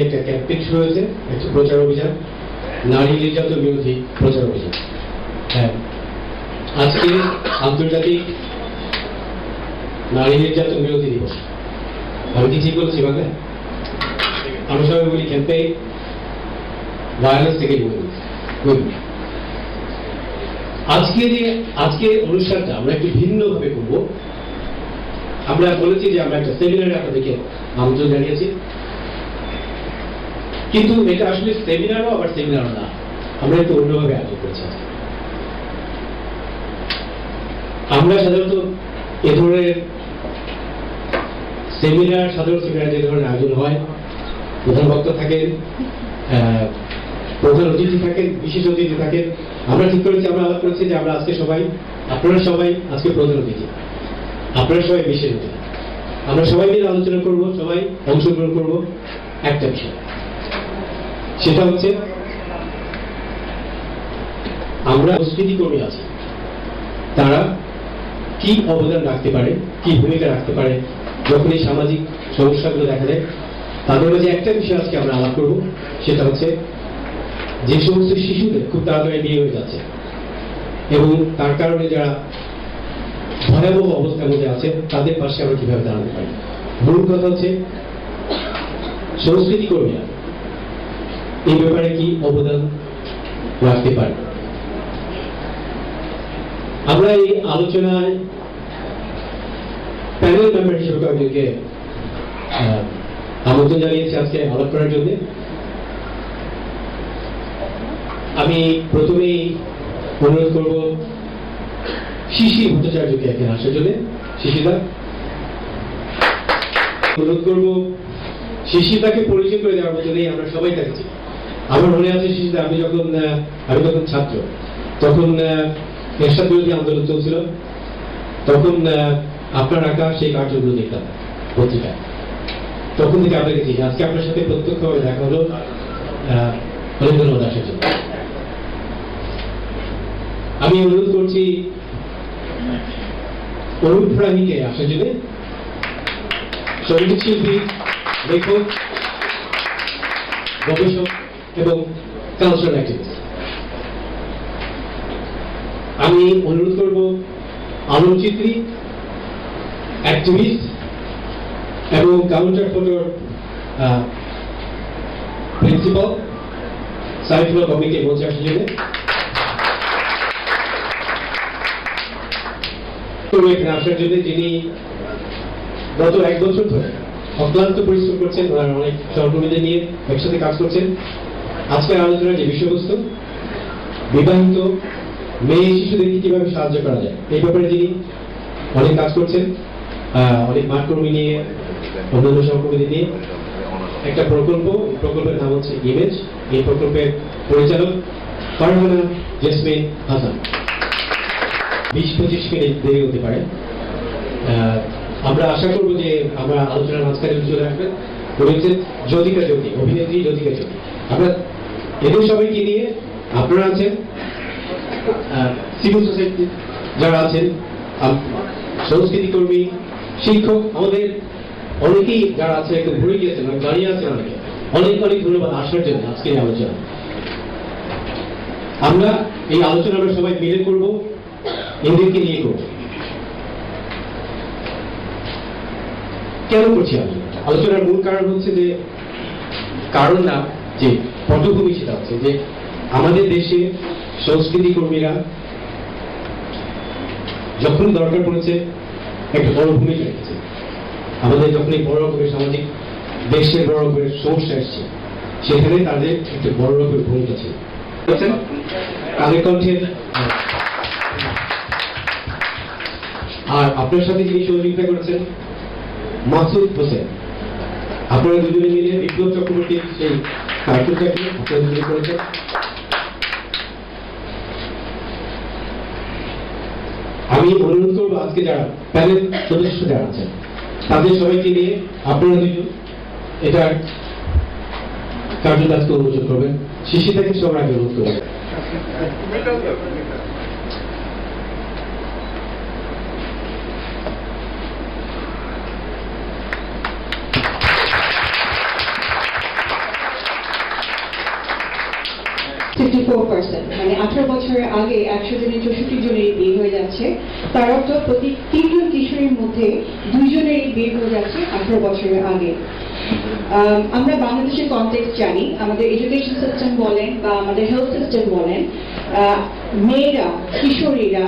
একটা ক্যাম্পেইন শুরু হয়েছে, একটা প্রচার অভিযান, নারী নির্যাতন বিরোধী প্রচার অভিযান। হ্যাঁ, আজকে আন্তর্জাতিক নারী নির্যাতন বিরোধী দিবস। আমি কি ঠিক বলছি বাংলায়? আমরা সবাই বলি ক্যাম্পেইন ভায়োলেন্স থেকে বলি। আজকে অনুষ্ঠানটা আমরা একটু ভিন্নভাবে করবো। আমরা বলেছি যে আমরা একটা সেমিনারে আপনাদেরকে আমন্ত্রণ জানিয়েছি, কিন্তু এটা আসলে সেমিনারও আবার সেমিনারও না, আমরা একটু অন্যভাবে আয়োজন করেছি। আমরা সাধারণত এ ধরনের সেমিনার, সাধারণ সেমিনার যে ধরনের আয়োজন হয়, প্রধান বক্তা থাকেন, প্রধান অতিথি থাকেন, বিশেষ অতিথি থাকেন, আমরা ঠিক করেছি, আমরা আলাপ করেছি যে আমরা আজকে সবাই, আপনারা সবাই আজকে প্রধান অতিথি, আপনারা সবাই বিশেষ অতিথি। আমরা সবাই মিলে আলোচনা করব, সবাই অংশগ্রহণ করব একটা বিষয়, সেটা হচ্ছে আমরা সংস্কৃতি কর্মী আছি, তারা কি অবদান রাখতে পারে, কি ভূমিকা রাখতে পারে যখন এই সামাজিক সমস্যাগুলো দেখা দেয়। তাদের মাঝে একটা বিষয় আজকে আমরা আলাপ করব, সেটা হচ্ছে যে সমস্ত শিশুদের খুব তাড়াতাড়ি বিয়ে হয়ে যাচ্ছে এবং তার কারণে যারা ভয়াবহ অবস্থার মধ্যে আছে, তাদের পাশে আমরা কিভাবে দাঁড়াতে পারি। মূল কথা হচ্ছে সংস্কৃতি কর্মীরা এই ব্যাপারে কি অবদান রাখতে পারে। আমরা এই আলোচনায় প্যানেল মেম্বার হিসেবে কয়েকজনকে আমন্ত্রণ জানিয়েছি আজকে আলাপ করার জন্য। আমি প্রথমেই অনুরোধ করব শিশির ভট্টাচার্যকে এখানে আসার জন্য। শিশিদা, অনুরোধ করব শিশিদাকে পরিচয় করে দেওয়ার জন্যই আমরা সবাই থাকছি। আমার মনে আছে শিশিদা, আমি যখন ছাত্র, তখন এরশাদ বিরোধী আন্দোলন চলছিল, তখন আপনার আঁকা সেই কার্যগুলো দেখতাম পত্রিকায়, তখন থেকে আপনাকে চিনি। আজকে আপনার সাথে প্রত্যক্ষভাবে দেখা হলো, অনেক ধন্যবাদ আসার জন্য। আমি অনুরোধ করছি অরুণ প্রাণীকে আসার জন্য। সঙ্গীত শিল্পী, লেখক, গবেষক এবং কালচারাল অ্যাক্টিভিস্ট। আমি অনুরোধ করব আলোকচিত্রী, অ্যাক্টিভিস্ট এবং কাউন্টার ফটোর প্রিন্সিপাল সাইফুল্লাহ কমিকে মঞ্চে আসার জন্য। এখানে আসার জন্য যিনি গত 1 বছর ধরে অক্লান্ত পরিশ্রম করছেন, অনেক সহকর্মীদের নিয়ে একসাথে কাজ করছেন। আজকের আলোচনার যে বিষয়বস্তু, বিবাহিত মেয়ে শিশুদেরকে কিভাবে সাহায্য করা যায়, এই ব্যাপারে যিনি অনেক কাজ করছেন, অনেক মাঠকর্মী নিয়ে, অন্যান্য সহকর্মীদের নিয়ে একটা প্রকল্পের নাম হচ্ছে ইমেজ। এই প্রকল্পের পরিচালক ফারহানা জেসমিন হাসান। 20-25 মিনিট দেরি হতে পারে। আমরা আশা করবো যে আমরা আলোচনার মাঝখানে চলে আসবেন। রয়েছে জ্যোতিকা জ্যোতি, অভিনেত্রী জ্যোতিকা জ্যোতি। আমরা এদের সবাইকে নিয়ে, আপনারা আছেন, সিভিল সোসাইটি যারা আছেন, সংস্কৃতি কর্মী, শিক্ষক, আমাদের অনেকেই যারা আছে একটু ঘুরে গিয়েছেন, দাঁড়িয়ে আছেন অনেকে, অনেক ধন্যবাদ আসার জন্য আজকে এই আলোচনা। আমরা এই আলোচনা আমরা সবাই মিলে করব, এদেরকে নিয়ে করব। কেন করছি আলোচনার মূল কারণ হচ্ছে যে, কারণ না যে পটভূমি, সেটা হচ্ছে যে আমাদের দেশে সংস্কৃতি কর্মীরা যখন দরকার পড়েছে একটা বড় ভূমিকা রেখেছে। আমাদের যখন এই বড় রকমের সামাজিক দেশের বড় রকমের সমস্যা এসছে, সেখানে তাদের একটা বড় রকমের ভূমিকা ছিল। তাদের কণ্ঠে আর আপনার সাথে যিনি সহযোগিতা করেছেন, মাসুদ হোসেন, আপনারা দুজনে মিলে বিপ্লব চক্রবর্তীর সেই কার্টুনটাকে আপনারা দুজনে করেছেন। আমি অনুরোধ করবো আজকে যারা প্যানেল সদস্য যারা আছেন তাদের সবাইকে নিয়ে আপনারা দুজন এটার কার্টুন আজকে উন্মোচন করবেন। শিশিরটাকে সবার আগে অনুরোধ করবেন। মানে 18 বছরের আগে 100 জনের 64 জনের বিয়ে হয়ে যাচ্ছে। তার অর্থ প্রতি 3 জন কিশোরীর মধ্যে 2 জনের বিয়ে হয়ে যাচ্ছে 18 বছরের আগে। আমরা বাংলাদেশের কনটেক্সট জানি, আমাদের এডুকেশন সিস্টেম বলেন বা আমাদের হেলথ সিস্টেম বলেন, মেয়েরা, কিশোরীরা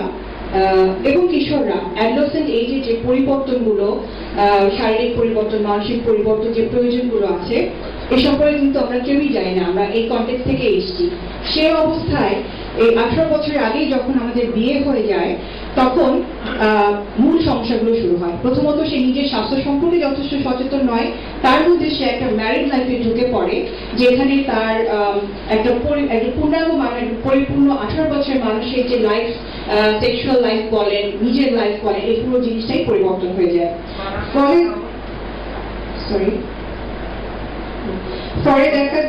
এবং কিশোররা অ্যাডোলেসেন্ট এজে যে পরিবর্তনগুলো, শারীরিক পরিবর্তন, মানসিক পরিবর্তন, যে প্রয়োজনগুলো আছে এ সম্পর্কে কিন্তু আমরা কেউই জানি না। আমরা এই কনটেক্সট থেকে এসেছি। সে অবস্থায় এই 18 বছরের আগেই যখন আমাদের বিয়ে হয়ে যায় তখন মূল সমস্যাগুলো শুরু হয়। প্রথমত সে নিজের স্বাস্থ্য সম্পর্কে যথেষ্ট সচেতন নয়, তার মধ্যে সে একটা ম্যারিড লাইফে ঢুকে পড়ে যেখানে তার একটা পূর্ণাঙ্গ মানে পরিপূর্ণ 18 বছরের মানুষের যে লাইফ, সেক্সুয়াল লাইফ বলেন, নিজের লাইফ বলেন, এই পুরো জিনিসটাই পরিবর্তন হয়ে যায়। ফলে দেখা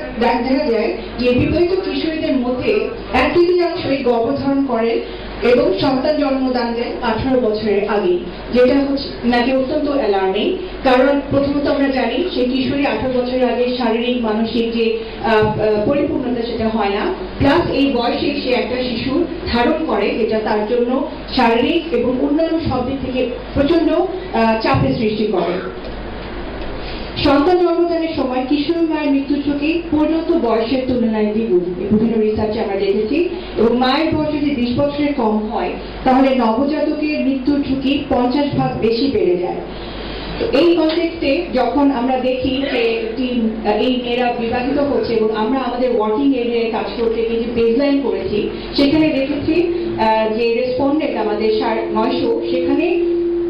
যায় যে বিবাহিত কিশোরীদের মধ্যে এক তৃতীয়াংশই গর্ভধারণ করেন এবং সন্তান জন্মদান দেন 18 বছরের আগে, যেটা হচ্ছে নাকি অত্যন্ত অ্যালার্মিং। কারণ প্রথমত আমরা জানি সেই কিশোরী 18 বছরের আগে শারীরিক মানসিক যে পরিপূর্ণতা সেটা হয় না, প্লাস এই বয়সে সে একটা শিশু ধারণ করে যেটা তার জন্য শারীরিক এবং অন্যান্য সব দিক থেকে প্রচন্ড চাপের সৃষ্টি করে। সন্তান জন্মদানের সময় কিশোরী মায়ের মৃত্যু ঝুঁকি পর্যন্ত বয়সের তুলনায় দ্বিগুণ, বিভিন্ন রিসার্চে আমরা দেখেছি। এবং মায়ের বয়স যদি 20 বছরের কম হয় তাহলে নবজাতকের মৃত্যুর ঝুঁকি 50 ভাগ বেশি বেড়ে যায়। এই কনটেক্সটে যখন আমরা দেখি যে এই মেয়েরা বিবাহিত হচ্ছে এবং আমরা আমাদের ওয়ার্কিং এরিয়ায় কাজ করতে গিয়ে যে বেসলাইন করেছি সেখানে দেখেছি যে রেসপন্ডেন্ট আমাদের 900, সেখানে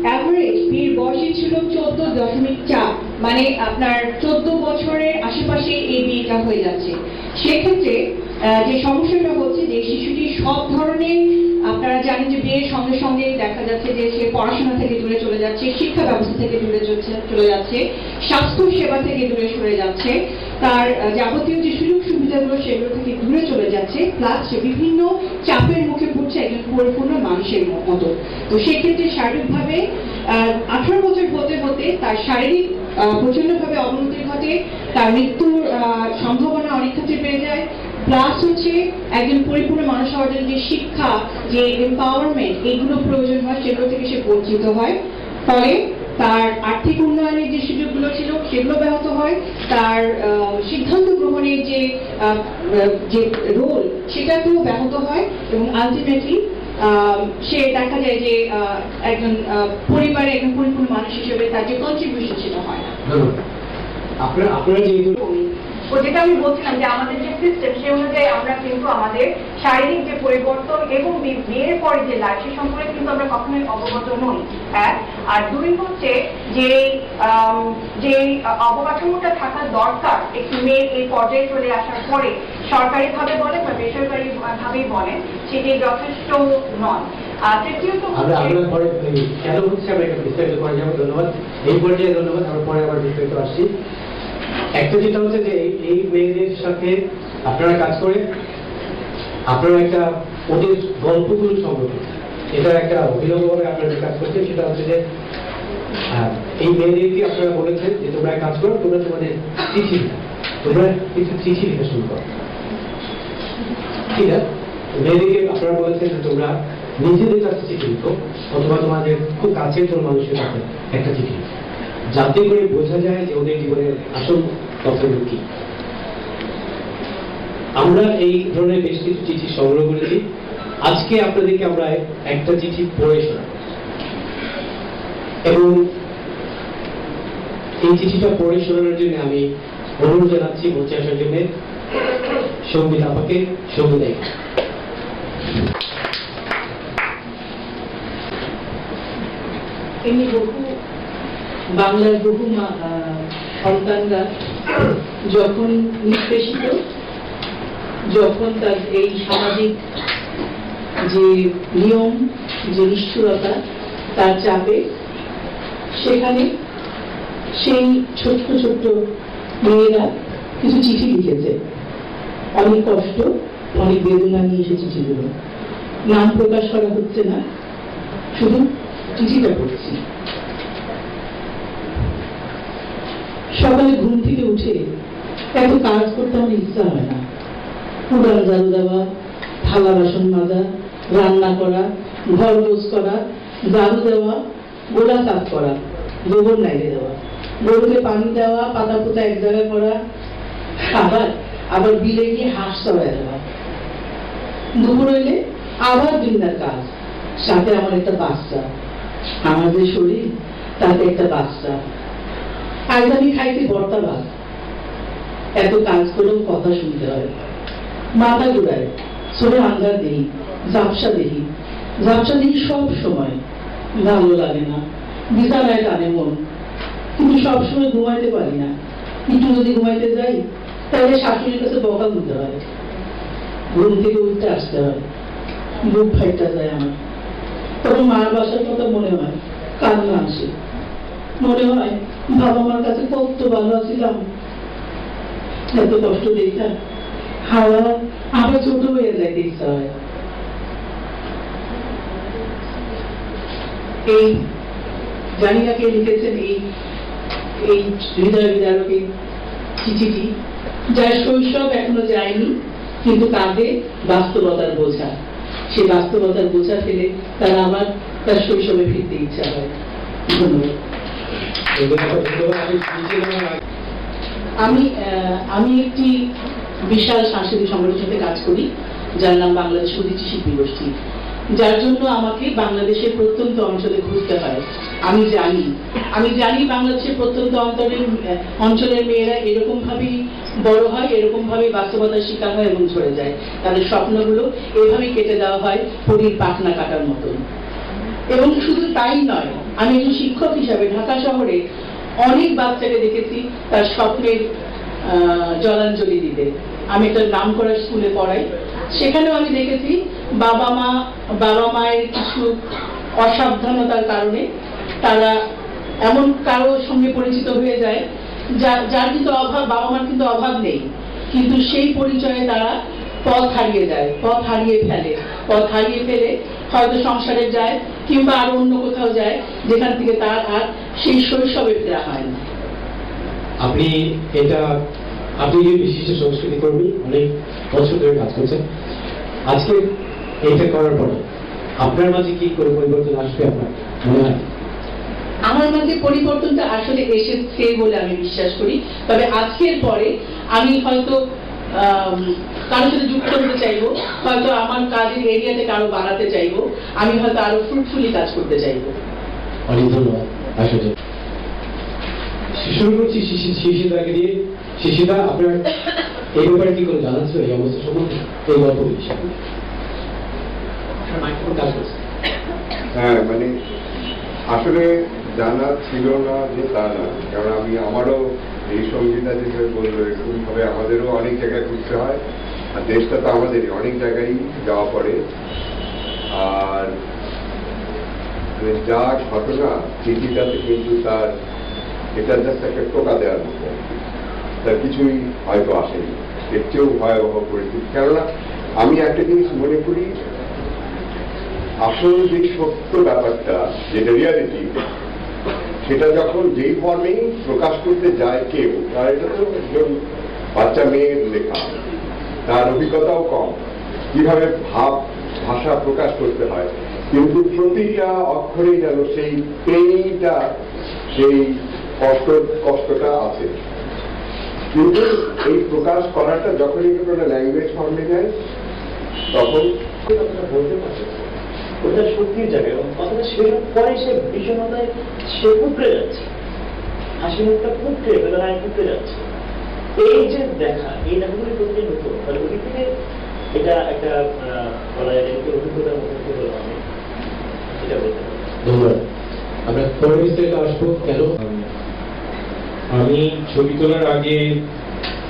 অ্যাভারেজ বিয়ের বয়সই ছিল 14.4, মানে আপনার 14 বছরের আশেপাশে এই বিয়েটা হয়ে যাচ্ছে। সেক্ষেত্রে যে সমস্যাটা হচ্ছে যে শিশুটি সব ধরনের, আপনারা জানেন যে বিয়ের সঙ্গে সঙ্গে দেখা যাচ্ছে যে সে পড়াশোনা থেকে দূরে চলে যাচ্ছে, শিক্ষা ব্যবস্থা থেকে দূরে চলে যাচ্ছে, স্বাস্থ্য সেবা থেকে দূরে সরে যাচ্ছে, তার যাবতীয় যে সুযোগ সুবিধাগুলো সেগুলো থেকে দূরে চলে যাচ্ছে, প্লাস সে বিভিন্ন চাপের মুখে পড়ছে একজন পরিপূর্ণ মানুষের মতো। তো সেক্ষেত্রে শারীরিকভাবে 18 বছর হতে হতে তার শারীরিক প্রচন্ডভাবে অবনতি ঘটে, তার মৃত্যুর সম্ভাবনা অনেক ক্ষেত্রে বেড়ে যায়। প্লাস হচ্ছে একজন পরিপূর্ণ মানুষ হওয়ার জন্য যে শিক্ষা, যে এম্পাওয়ারমেন্ট, এইগুলো প্রয়োজন হয় সেগুলো থেকে সে বঞ্চিত হয়। ফলে তার আর্থিক উন্নয়নের যে সুযোগগুলো ছিল সেগুলো ব্যাহত হয়, তার সিদ্ধান্ত গ্রহণের যে রোল সেটাকেও ব্যাহত হয় এবং আলটিমেটলি সে দেখা যায় যে একজন পরিবারে একজন পরিপূর্ণ মানুষ হিসেবে তার যে কন্ট্রিবিউশন সেটা হয় না। আপনারা যেটা আমি বলছিলাম যে আমাদের যে সিস্টেম সে অনুযায়ী আমরা কিন্তু আমাদের শারীরিক যে পরিবর্তন এবং বিয়ের পরে যে লাইফ সে সম্পর্কে কিন্তু আমরা কখনোই অবগত নই, এক। আর দুই হচ্ছে যে অবকাঠামোটা থাকা দরকার একটি মেয়ের এই পর্যায়ে চলে আসার পরে, সরকারিভাবে বলেন বা বেসরকারি ভাবেই বলেন, সেটি যথেষ্ট নয়। আর তৃতীয়ত কেন হচ্ছে আমরা একটা বিস্তারিত করে যাবো। ধন্যবাদ এই পর্যায়ে, ধন্যবাদ। আমরা পরে আবার বিস্তারিত আসছি। একটা যেটা হচ্ছে যে এই মেয়েদের সাথে আপনারা কাজ করে আপনারা একটা ওদের গল্পগুলো সংগ্রহ, এটা একটা অভিনবভাবে আপনারা কাজ করছেন। সেটা হচ্ছে যে এই মেয়েদেরকে আপনারা বলেছেন যে তোমরা কাজ করো, তোমরা তোমাদের চিঠি, তোমরা কিছু চিঠি লিখে শুরু করো, ঠিক আছে? মেয়েদেরকে আপনারা বলেছেন যে তোমরা নিজেদের কাছে চিঠি লিখো অথবা তোমাদের খুব কাছের কোনো মানুষের কাছে একটা চিঠি, যাতে করে বোঝা যায় যে ওদের জীবনের আসল কথাগুলো কি। আমরা এই ধরনের বেশ কিছু চিঠি সংগ্রহ করেছি। আজকে আপনাদেরকে আমরা একটা চিঠি পড়ে শোনাব এবং এই চিঠিটা পড়ে শোনানোর জন্য আমি অনুরোধ জানাচ্ছি মঞ্চে আসার জন্য সঙ্গীত আপাকে। সঙ্গীত এমনি বহু বাংলার বহু সন্তানরা যখন নিষ্পেষিত, যখন তার এই সামাজিক যে নিয়ম, যে নিষ্ঠুরতা, তার চাপে সেখানে সেই ছোট্ট ছোট্ট মেয়েরা কিছু চিঠি লিখেছে। অনেক কষ্ট, অনেক বেদনা নিয়ে এসে চিঠিগুলো। নাম প্রকাশ করা হচ্ছে না, শুধু চিঠিটা পড়ছি। সকালে ঘুম থেকে উঠে এত কাজ করতে আমার ইচ্ছা হয় না। উড়ান ঝাড়ু দেওয়া, থালা বাসন মাজা, রান্না করা, ঘর গোছ করা, ঝাড়ু দেওয়া, গোড়া সাফ করা, গোবর নাইড়ে দেওয়া, গরুকে পানি দেওয়া, পাতা পোতা এক জায়গায় করা, আবার বিলে গিয়ে হাঁস চড়ায় দেওয়া। দুপুর হইলে আবার দিনদার কাজ, সাথে আমার একটা বাচ্চা। আমার যে শরীর, তাতে একটা বাচ্চা। আজ আমি খাইছি ভর্তা ভাত। এত কাজ করেও কথা শুনতে হয়, মাথা ঘুরায়, চোখে আন্ধার দেই, ঝাপসা দেখি সব সময়। ভালো লাগে না, বিছানায় টানে মন, কিন্তু সবসময় ঘুমাইতে পারি না। একটু যদি ঘুমাইতে যাই তাহলে শাশুড়ির কাছে বকা দিতে হয়, ঘুম থেকে উঠতে আসতে হয়, বুক ফাইটা যায় আমার। তখন মার বাসার কথা মনে হয়, কান্না আসে। মনে হয় বাবা মার কাছে কত ভালো আছিলাম, এত কষ্ট দেখা হাওয়া আবার ছোট হয়ে যায়, ইচ্ছা হয়। এই জানি না কে লিখেছেন এই হৃদয় বিদারক এই চিঠিটি, যার শৈশব এখনো যায়নি, কিন্তু কাঁধে বাস্তবতার বোঝা। সেই বাস্তবতার বোঝা ফেলে তার আবার তার শৈশবে ফিরতে ইচ্ছা হয়। ধন্যবাদ। আমি একটি বিশাল সাংস্কৃতিক সংগঠনের সাথে কাজ করি, যার নাম বাংলাদেশ উদীচী শিল্পী গোষ্ঠী, যার জন্য আমাকে বাংলাদেশের প্রত্যন্ত অঞ্চলে ঘুরতে হয়। আমি জানি বাংলাদেশের প্রত্যন্ত অঞ্চলের মেয়েরা এরকম ভাবেই বড় হয়, এরকম ভাবে বাস্তবতার শিকার হয় এবং ঝরে যায়। তাদের স্বপ্নগুলো এভাবেই কেটে দেওয়া হয় পরীর পাখনা কাটার মতন। এবং শুধু তাই নয়, আমি একজন শিক্ষক হিসাবে ঢাকা শহরে অনেক বাচ্চাকে দেখেছি তার স্বপ্নের জলাঞ্জলি দিতে। আমি একটা নামকরা স্কুলে পড়াই, সেখানেও আমি দেখেছি বাবা মায়ের কিছু অসাবধানতার কারণে তারা এমন কারো সঙ্গে পরিচিত হয়ে যায় যার কিন্তু অভাব, বাবা মার কিন্তু অভাব নেই, কিন্তু সেই পরিচয়ে তারা পথ হারিয়ে ফেলে হয়তো সংসারে যায় কিংবা আরো অন্য কোথাও যায়, যেখান থেকে তার আর সেই শৈশবে ফেরা হয় না। আপনি বিশিষ্ট সংস্কৃতি কর্মী, অনেক বছর ধরে কাজ করছেন। আজকে এটা করার পরে আপনার মাঝে কি করে পরিবর্তন আসবে আপনার মনে হয়? আমার মাঝে পরিবর্তনটা আসলে এসেছে বলে আমি বিশ্বাস করি। তবে আজকের পরে আমি হয়তো কারোর সাথে যুক্ত হতে চাইবো, হয়তো আমার কাজের এরিয়াতে কারো বাড়াতে চাইবো, আমি হয়তো আরো ফ্রুটফুলি কাজ করতে চাইবো। অনেক ধন্যবাদ। আসলে শুরু করছি শিশিদাকে দিয়ে। শিশিদা, আপনার এই ব্যাপারে কি করে জানা ছিল, এই অবস্থা সম্বন্ধে, এই গল্প হিসাবে? হ্যাঁ, মানে আসলে জানা ছিল না যে তা না, কারণ আমারও এই সঙ্গীতা যেভাবে বললো এরকম ভাবে আমাদেরও অনেক জায়গায় ঘুরতে হয়, আর দেশটা তো আমাদেরই অনেক জায়গায় যাওয়া পড়ে। আর যা ঘটনা চিঠিটাতে কিন্তু এটা জাস্ট একটা টোকা দেওয়ার মতো, তার কিছুই হয়তো আসেনি, এর চেয়েও ভয়াবহ পরিস্থিতি। কেননা আমি একটা জিনিস মনে করি, আসল যে সত্য ব্যাপারটা, যেটা রিয়ালিটি, সেটা যখন যেই ফর্মেই প্রকাশ করতে যায় কেউ, তার এটা তো একজন বাচ্চা মেয়ের লেখা, তার অভিজ্ঞতাও কম, কিভাবে ভাষা প্রকাশ করতে হয়, কিন্তু প্রতিটা অক্ষরেই যেন সেই পেইনটা, সেই কষ্টটা আছে। কিন্তু এই প্রকাশ করাটা যখনই কোনো ল্যাঙ্গুয়েজ ফর্মে যায়, তখন বলতে পারছে ওটা সত্যির জায়গায় কথাটা সেটা পরে সে বিষণ্ণতায় সে পুকড়ে যাচ্ছে, হাসি মুখটা পুকড়ে বেদনায় পুকড়ে যাচ্ছে। এই যে দেখা, এই লেখাগুলি প্রতিদিন নতুন, তাহলে ওই থেকে এটা একটা বলা যায় অভিজ্ঞতার মধ্যে হলো, আমি এটা বলতে পারি। ধন্যবাদ। আমরা পরে বিস্তারিত আসবো কেন। আমি ছবি তোলার আগে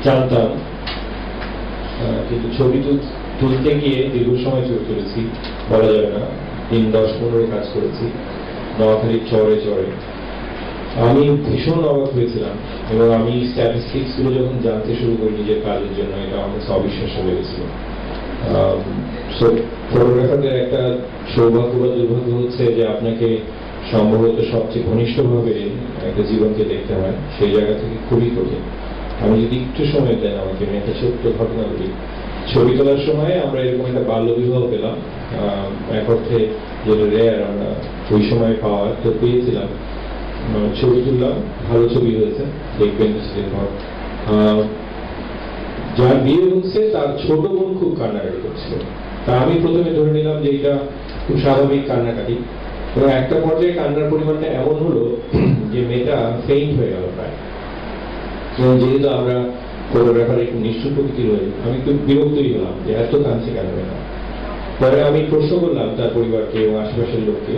জানতাম, কিন্তু ছবি তুলতে গিয়ে দীর্ঘ সময় ছবি তুলেছি, বলা যাবে না 10-15 কাজ করেছি নোয়াখালীর চরে চরে। আমি ভীষণ অবাক হয়েছিলাম এবং আমি স্ট্যাটিস্টিক্স গুলো যখন জানতে শুরু করি নিজের কাজের জন্য, এটা আমার কাছে অবিশ্বাস্য লেগেছিল। ফটোগ্রাফারদের একটা সৌভাগ্য বা দুর্ভাগ্য হচ্ছে যে আপনাকে সম্ভবত সবচেয়ে ঘনিষ্ঠভাবে একটা জীবনকে দেখতে হয়, সেই জায়গা থেকে খুবই কঠিন। আমি যদি একটু সময় দেন আমাকে, আমি একটা ছোট্ট ঘটনা বলি। ছবি তোলার সময় আমরা এরকম একটা বাল্য বিবাহ পেলাম, এক অর্থে যেটা রেয়ার আমরা ওই সময় পাওয়ার, তো পেয়েছিলাম। ছবি তুললাম, ভালো ছবি হয়েছে, দেখবেন সেদিন। যার বিয়ে হচ্ছে তার ছোট বোন খুব কান্নাকাটি করছিল, তা আমি প্রথমে ধরে নিলাম যে এটা খুব স্বাভাবিক কান্নাকাটি, এবং একটা পর্যায়ে কান্নার পরিমাণটা এমন হলো যে মেয়েটা ফেইন্ট হয়ে গেল প্রায়। এবং যেহেতু আমরা ফটোগ্রাফার একটু নিষ্ঠুর প্রকৃতির হয়ে, আমি একটু বিরক্তই হলাম যে এত কাঁদছে কেন মেয়েটা। পরে আমি প্রশ্ন করলাম তার পরিবারকে এবং আশেপাশের লোককে।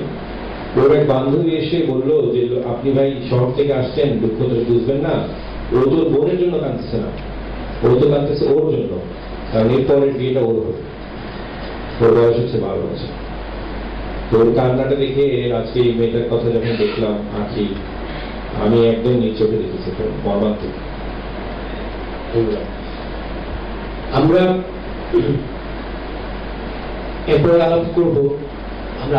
ওর এক বান্ধবী এসে বললো যে আপনি ভাই শহর থেকে আসছেন, দুঃখ তো বুঝবেন না, ও তোর বোনের জন্য কাঁদতেছে না, ও তো কাঁদতেছে ওর জন্য, কারণ এরপরের বিয়েটা ওর হবে, ওর বয়স হচ্ছে 12 বছর। তোর কান্নাটা দেখে আজকে এই মেয়েটার কথা যখন দেখলাম আঁকি, আমি একদম নিজ চোখে দেখেছি, তো মর্মান্তিক। আমরা এরপরে আলাপ করবো আমরা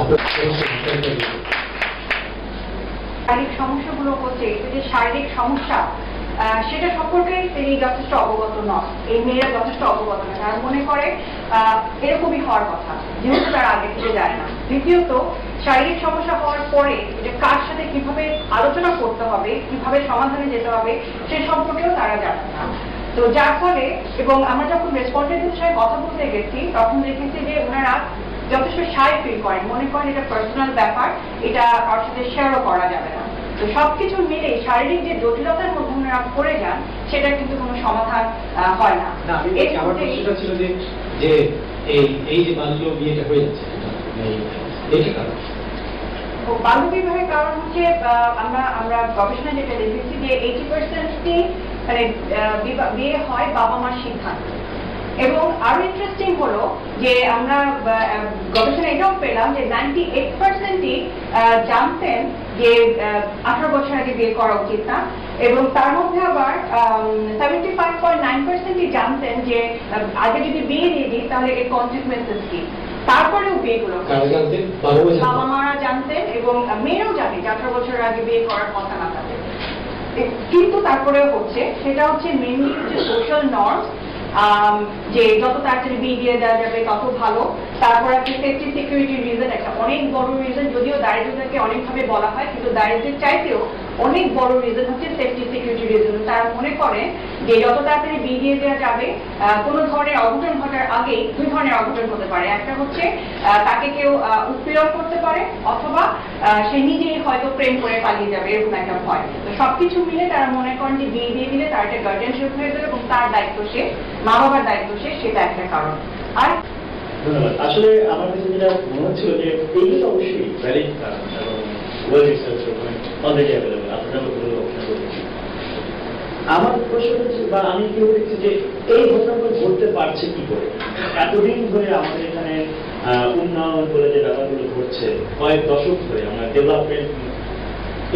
শারীরিক সমস্যাগুলো হচ্ছে, এটা যে শারীরিক সমস্যা সেটা সম্পর্কে তিনি যথেষ্ট অবগত নন, এই মেয়েরা যথেষ্ট অবগত নয়। তারা মনে করে এরকমই হওয়ার কথা, যেহেতু তারা আগে থেকে জানে না। দ্বিতীয়ত, শারীরিক সমস্যা হওয়ার পরে এটা কার সাথে কিভাবে আলোচনা করতে হবে, কিভাবে সমাধানে যেতে হবে, সে সম্পর্কেও তারা জানে না। তো যার ফলে, এবং আমরা যখন রেসপন্ডেন্টের সাথে কথা বলতে গেছি তখন দেখেছি যে ওনারা যথেষ্ট সাই ফিল করেন, মনে করেন এটা পার্সোনাল ব্যাপার, এটা কারোর সাথে শেয়ারও করা যাবে না। তো সবকিছু মিলে শারীরিক যে জটিলতার মধ্যে ওনারা পড়ে যান, সেটা কিন্তু কোনো সমাধান হয় না। আমার প্রশ্নটা ছিল যে যে এই যে বাল্য বিয়েটা হয়ে যাচ্ছে, এটা কারণ বাল্য বিবাহের কারণ হচ্ছে আমরা গবেষণা যেটা দেখেছি যে 80%ই মানে বিয়ে হয় বাবা মার সিদ্ধান্ত। এবং আরো ইন্টারেস্টিং হলো যে আমরা গবেষণা এটাও পেলাম যে 98%ই জানতেন যে 18 বছর আগে বিয়ে করা উচিত না, এবং তার মধ্যে আবার 75.9%ই জানতেন যে আগে যদি বিয়ে দিয়ে দিই তাহলে এর কনসিকুয়েন্সেস কি। তারপরেও বিয়েগুলো বাবা মারা জানতেন এবং মেয়েরাও জানে যে 18 বছর আগে বিয়ে করার কথা না তাদের, কিন্তু তারপরেও হচ্ছে। সেটা হচ্ছে মেনলি হচ্ছে সোশ্যাল নর্মস, যে যত তাড়াতাড়ি বিয়ে দিয়ে দেওয়া যাবে তত ভালো। তারপর একটা সেফটি সিকিউরিটি রিজন, একটা অনেক বড় রিজন, যদিও দারিদ্রতাকে অনেকভাবে বলা হয়, কিন্তু দারিদ্রের চাইতেও অনেক বড় রিজন হচ্ছে সেফটি সিকিউরিটি রিজন। তারা মনে করেন যে যত তাড়াতাড়ি বিয়ে দিয়ে দেওয়া যাবে, কোনো ধরনের অঘটন ঘটার আগেই 2 ধরনের অঘটন হতে পারে। একটা হচ্ছে তাকে কেউ উৎপীড়ন করতে পারে, অথবা সে নিজেই হয়তো প্রেম করে পালিয়ে যাবে, এরকম একটা ভয়। তো সবকিছু মিলে তারা মনে করেন যে বিয়ে দিয়ে দিলে তার একটা গার্ডিয়ানশিপ হয়ে যাবে এবং তার দায়িত্ব শেষ, মা বাবার দায়িত্ব শেষ, সেটা একটা কারণ। আর ধন্যবাদ। আসলে আমার কাছে যেটা মনে হচ্ছিল যে এইগুলো অবশ্যই ভ্যালিড কারণ এবং ওয়েল রিসার্চ অলরেডি অ্যাভেলেবল, আপনারা গবেষণা করেছি। আমার প্রশ্ন হচ্ছে, বা আমি কি বলেছি যে এই ঘটনাগুলো ঘটতে পারছে কি করে? এতদিন ধরে আমাদের এখানে উন্নয়ন বলে যে ব্যাপারগুলো ঘটছে, কয়েক দশক ধরে আমরা ডেভেলপমেন্ট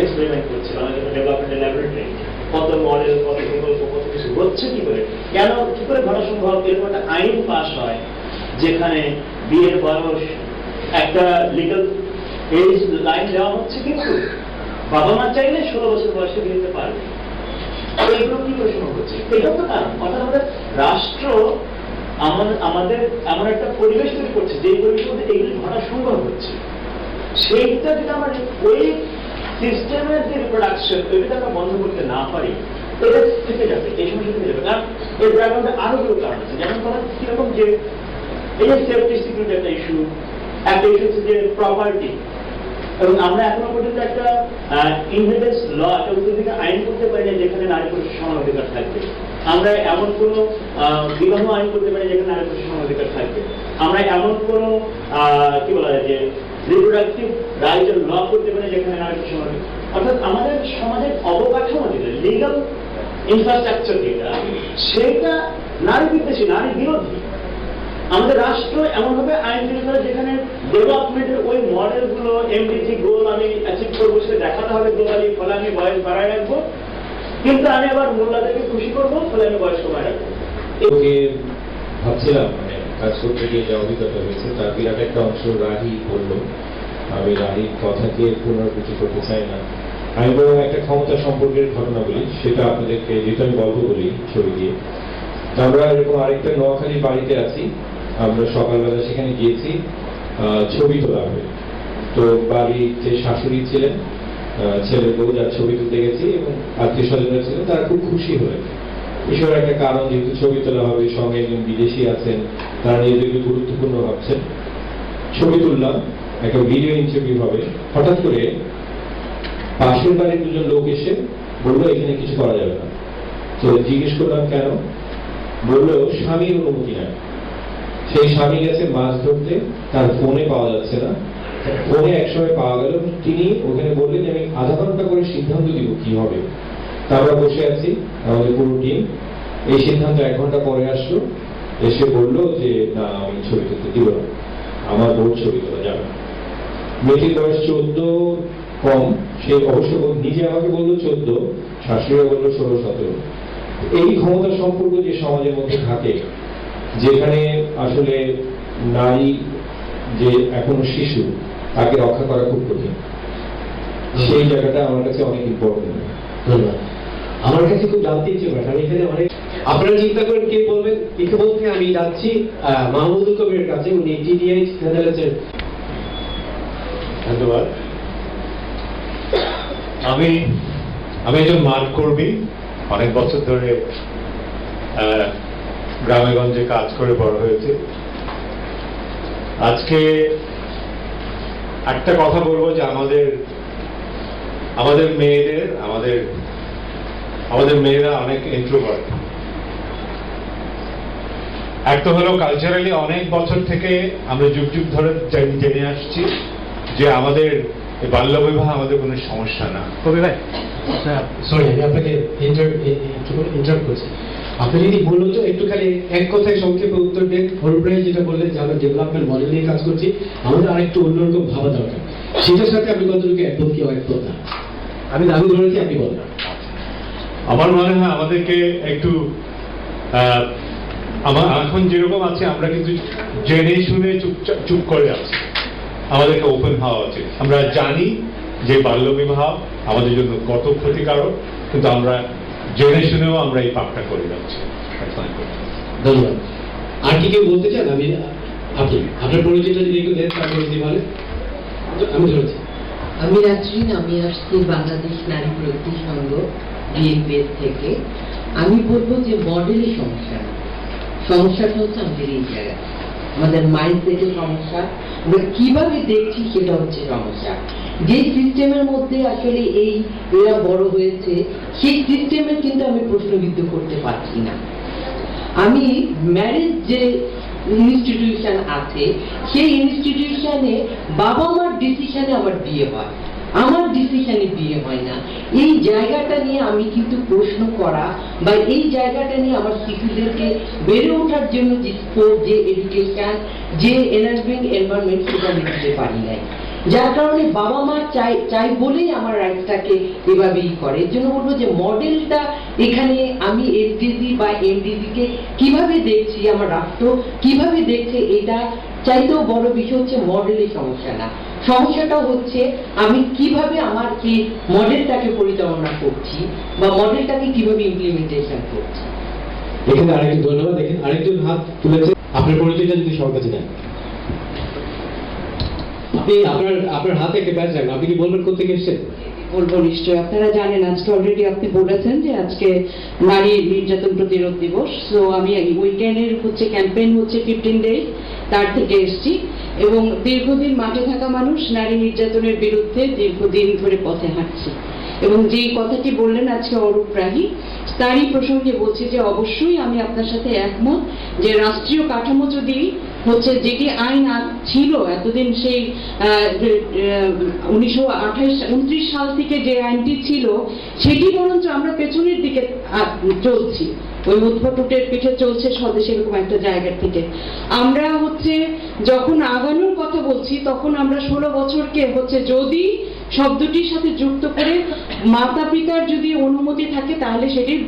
এক্সপেরিমেন্ট করছি, আমাদের ডেভেলপমেন্টের ল্যাবরেটরি, কত মডেল, কত প্রকল্প, কত কিছু হচ্ছে কি করে, কেন কি করে ঘটা সম্ভব? এরকম একটা আইন পাস হয় যেখানে বিয়ের বয়স একটা লিগাল এজ লাইন দেওয়া হচ্ছে, কিন্তু বাবা মা চাইলে 16 বছর বয়সে বিয়ে দিতে পারবে। এগুলো কি করে সম্ভব হচ্ছে? এটাও তো কারণ, অর্থাৎ আমাদের রাষ্ট্র আমাদের এমন একটা পরিবেশ তৈরি করছে যে পরিবেশের মধ্যে এগুলি ঘটা সম্ভব হচ্ছে। সেইটা যদি আমরা ওই সিস্টেমের যে রিপ্রোডাকশন, ওইটা আমরা বন্ধ করতে না পারি, এটা থেকে যাবে, এই সমস্যা থেকে যাবে। কারণ এর ব্যাকগ্রাউন্ডে আরো কিছু কারণ আছে, যেমন ধরেন কিরকম যে এই যে সেফটি সিকিউরিটি একটা ইস্যু হচ্ছে যে প্রপার্টি, এবং আমরা এখনো পর্যন্ত একটা ইনহেরিটেন্স ল, একটা উত্তরাধিকার আইন করতে পারি না যেখানে নারী পুরুষের সমান অধিকার থাকবে। আমরা এমন কোন বিবাহ আইন করতে পারি যেখানে নারী পুরুষের সমান অধিকার থাকবে। আমরা এমন কোন কি বলা যায় যে রিপ্রোডাক্টিভ রাইটের ল করতে পারে যেখানে নারী সমাজ, অর্থাৎ আমাদের সমাজের অবকাঠামো যেটা লিগাল ইনফ্রাস্ট্রাকচার যেটা, সেটা নারী বিদ্বেষী, নারী বিরোধী। আমাদের রাষ্ট্র এমনভাবে আইন তৈরি করে যেখানে ডেভেলপমেন্টের ওই মডেলগুলো এমডিজি গোল আমি অ্যাচিভ করবো, সেটা দেখাতে হবে গ্লোবালি, ফলে আমি বয়স বাড়ায় রাখবো, কিন্তু আমি আবার মোল্লাদেরকে খুশি করবো, ফলে আমি বয়স কমায় রাখবো। ওকে ভাবছিলাম মানে কাজ করতে গিয়ে যা অভিজ্ঞতা হয়েছে তার বিরাট একটা অংশ রাহি বললো। আমি রাহির কথাকে পুনরাবৃত্তি করতে চাই না, আমি বরং একটা ক্ষমতা সম্পর্কের ঘটনা বলি, সেটা আপনাদেরকে, যেটা আমি গল্প বলি ছবি দিয়ে। তো আমরা এরকম আরেকটা নোয়াখালী বাড়িতে আছি, আমরা সকালবেলা সেখানে গিয়েছি, ছবি তোলা হবে। তো বাড়ির যে শাশুড়ি ছিলেন, ছেলের বউ, যার ছবি তুলতে গেছি এবং আত্মীয় স্বজনরা ছিলেন, তারা খুব খুশি হলেন। বিষয়ের একটা কারণ, যেহেতু ছবি তোলা হবে, সঙ্গে একজন বিদেশি আছেন, তারা নিজেদেরকে গুরুত্বপূর্ণ ভাবছেন। ছবি তুললাম, একটা ভিডিও ইন্টারভিউ হবে। হঠাৎ করে পাশের বাড়ির দুজন লোক এসে বললো এখানে কিছু করা যাবে না। তো জিজ্ঞেস করলাম কেন, বললো স্বামীর অনুমতি নাই। সেই স্বামী গেছে মাছ ধরতে, তার ফোনে পাওয়া যাচ্ছে না, ফোনে একসময় পাওয়া গেল, তিনি ওখানে বললেন আমি আধা ঘন্টা করে সিদ্ধান্ত দিব কি হবে। তা আমরা বসে আছি, আমাদের পুরো টিম। এই সিদ্ধান্ত 1 ঘন্টা পরে আসলো, এসে বললো যে না আমি ছবি তুলতে দিব না, আমার বউর ছবি তোলা যাবে না। মেয়েটির বয়স 14 কম, সে অবশ্য নিজে আমাকে বললো 14, শাশুড়িরা বললো 16-17। এই ক্ষমতা সম্পর্ক যে সমাজের মধ্যে থাকে, যেখানে আসলে নারী যে এখনো শিশু, তাকে রক্ষা করা খুব কঠিন, সেই জায়গাটা আমার কাছে অনেক ইম্পর্টেন্ট। ধন্যবাদ। আমার কাছে খুব জানতে ইচ্ছে করে, আমি এখানে অনেক, আপনারা চিন্তা করেন কে বলবেন। ইতিমধ্যে আমি যাচ্ছি মাহমুদুল কবিরের কাছে, উনি টিডিআই নেদারল্যান্ডসের। ধন্যবাদ। আমি একজন মান কর্মী, অনেক বছর ধরে গ্রামে গঞ্জে কাজ করে বড় হয়েছে। আজকে একটা কথা বলবো যে আমাদের মেয়েরা অনেক ইন্ট্রোভার্ট। একটা হলো কালচারালি অনেক বছর থেকে আমরা যুগ যুগ ধরে জেনে আসছি যে আমাদের বাল্যবিবাহ আমাদের কোনো সমস্যা না। কবি ভাই, সরি আমি আপনাকে ইন্টারাপ্ট করছি। আপনি যদি বলুন তো একটু খালি এক কথায় সংক্ষেপে উত্তর দেন। অনুপ্রায় যেটা বললেন যে আমরা ডেভেলপমেন্ট মডেল নিয়ে কাজ করছি, আমাদের আরেকটু অন্যরকম ভাবা দরকার, সেটার সাথে আপনি কতটুকু একদম কি একদম না। আমি দাবি ধরেছি, আপনি বলেন। আমার মনে হয় আমাদেরকে একটু এখন যেরকম আছে আমরা কিন্তু জেনে শুনে চুপ করে আছি, আমাদেরকে ওপেন হওয়া উচিত। আমরা জানি যে বাল্যবিবাহ আমাদের জন্য কত ক্ষতিকারক, কিন্তু আমরা জেনে শুনেও আমরা এই পাপটা করে যাচ্ছি। ধন্যবাদ। আর কি কেউ বলতে চান? আপনি আপনার পরিচয়টা যদি একটু দেন তারপরে যদি বলেন। আমি ধরেছি। আমি রাত্রিন, আমি আসছি বাংলাদেশ নারী প্রগতি সংঘ বিএনপিএস থেকে। আমি বলবো যে মডেলের সমস্যাটা হচ্ছে আমাদের এই জায়গায়, আমাদের মাইন্ডসেটের সমস্যা, আমরা কিভাবে দেখছি সেটা হচ্ছে সমস্যা। যে সিস্টেমের মধ্যে আসলে এরা বড় হয়েছে, সেই সিস্টেমের কিন্তু আমি প্রশ্নবিদ্ধ করতে পারছি না। আমি ম্যারেজ যে ইনস্টিটিউশন আছে, সেই ইনস্টিটিউশনে বাবা মার ডিসিশনে আমার বিয়ে হয়, আমার ডিসিশনে বিয়ে হয় না। এই জায়গাটা নিয়ে আমি কিন্তু প্রশ্ন করা, বা এই জায়গাটা নিয়ে আমার শিশুদেরকে বেড়ে ওঠার জন্য যে স্কোপ, যে এডুকেশন, যে এনার্জিং এনভায়রনমেন্ট, সেটা আমি দিতে পারি নাই। যার কারণে বাবা মা চাই বলেই আমার রাইটসটাকে এভাবেই করে। এর জন্য বলবো যে মডেলটা এখানে আমি এসডিজি বা এমডিজি কে কিভাবে দেখছি, আমার রাষ্ট্র কিভাবে দেখছে, এটা চাইতেও বড় বিষয় হচ্ছে মডেলের সমস্যা না। সমস্যাটা হচ্ছে আমি কিভাবে আমার এই মডেলটাকে পরিচালনা করছি, বা মডেলটাকে কিভাবে ইমপ্লিমেন্টেশন করছি। এখানে আরেকজন, ধন্যবাদ। দেখেন আরেকজন হাত তুলেছে, আপনার পরিচয়টা যদি সবার কাছে দেন। আপনি আপনার হাতে একটা ব্যাচ রাখবেন, আপনি কি বলবেন কোথেকে এসেছেন? বলবো নিশ্চয়ই। আপনারা জানেন আজকে অলরেডি আপনি বলেছেন যে আজকে নারী নির্যাতন প্রতিরোধ দিবস। সো আমি উইকেন্ডের হচ্ছে ক্যাম্পেইন হচ্ছে 15 ডেজ, তার থেকে এসেছি। এবং দীর্ঘদিন মাঠে থাকা মানুষ নারী নির্যাতনের বিরুদ্ধে দীর্ঘদিন ধরে পথে হাঁটছে। এবং যেই কথাটি বললেন আজকে অরূপ রাহি, তারই প্রসঙ্গে বলছি যে অবশ্যই আমি আপনার সাথে একমত যে রাষ্ট্রীয় কাঠামো যদি হচ্ছে যেটি আইন ছিল এতদিন, সেই 1929 সাল থেকে যে আইনটি ছিল সেটি বরঞ্চ আমরা পেছনের দিকে চলছি, ওই উদ্ভটুটের পিঠে চলছে স্বদেশ, এরকম একটা জায়গা থেকে আমরা হচ্ছে যখন আগানোর কথা বলছি তখন আমরা 16 বছরকে হচ্ছে যদি শব্দটির সাথে যুক্ত করে মাতা পিতার যদি অনুমতি থাকে তাহলে সেটির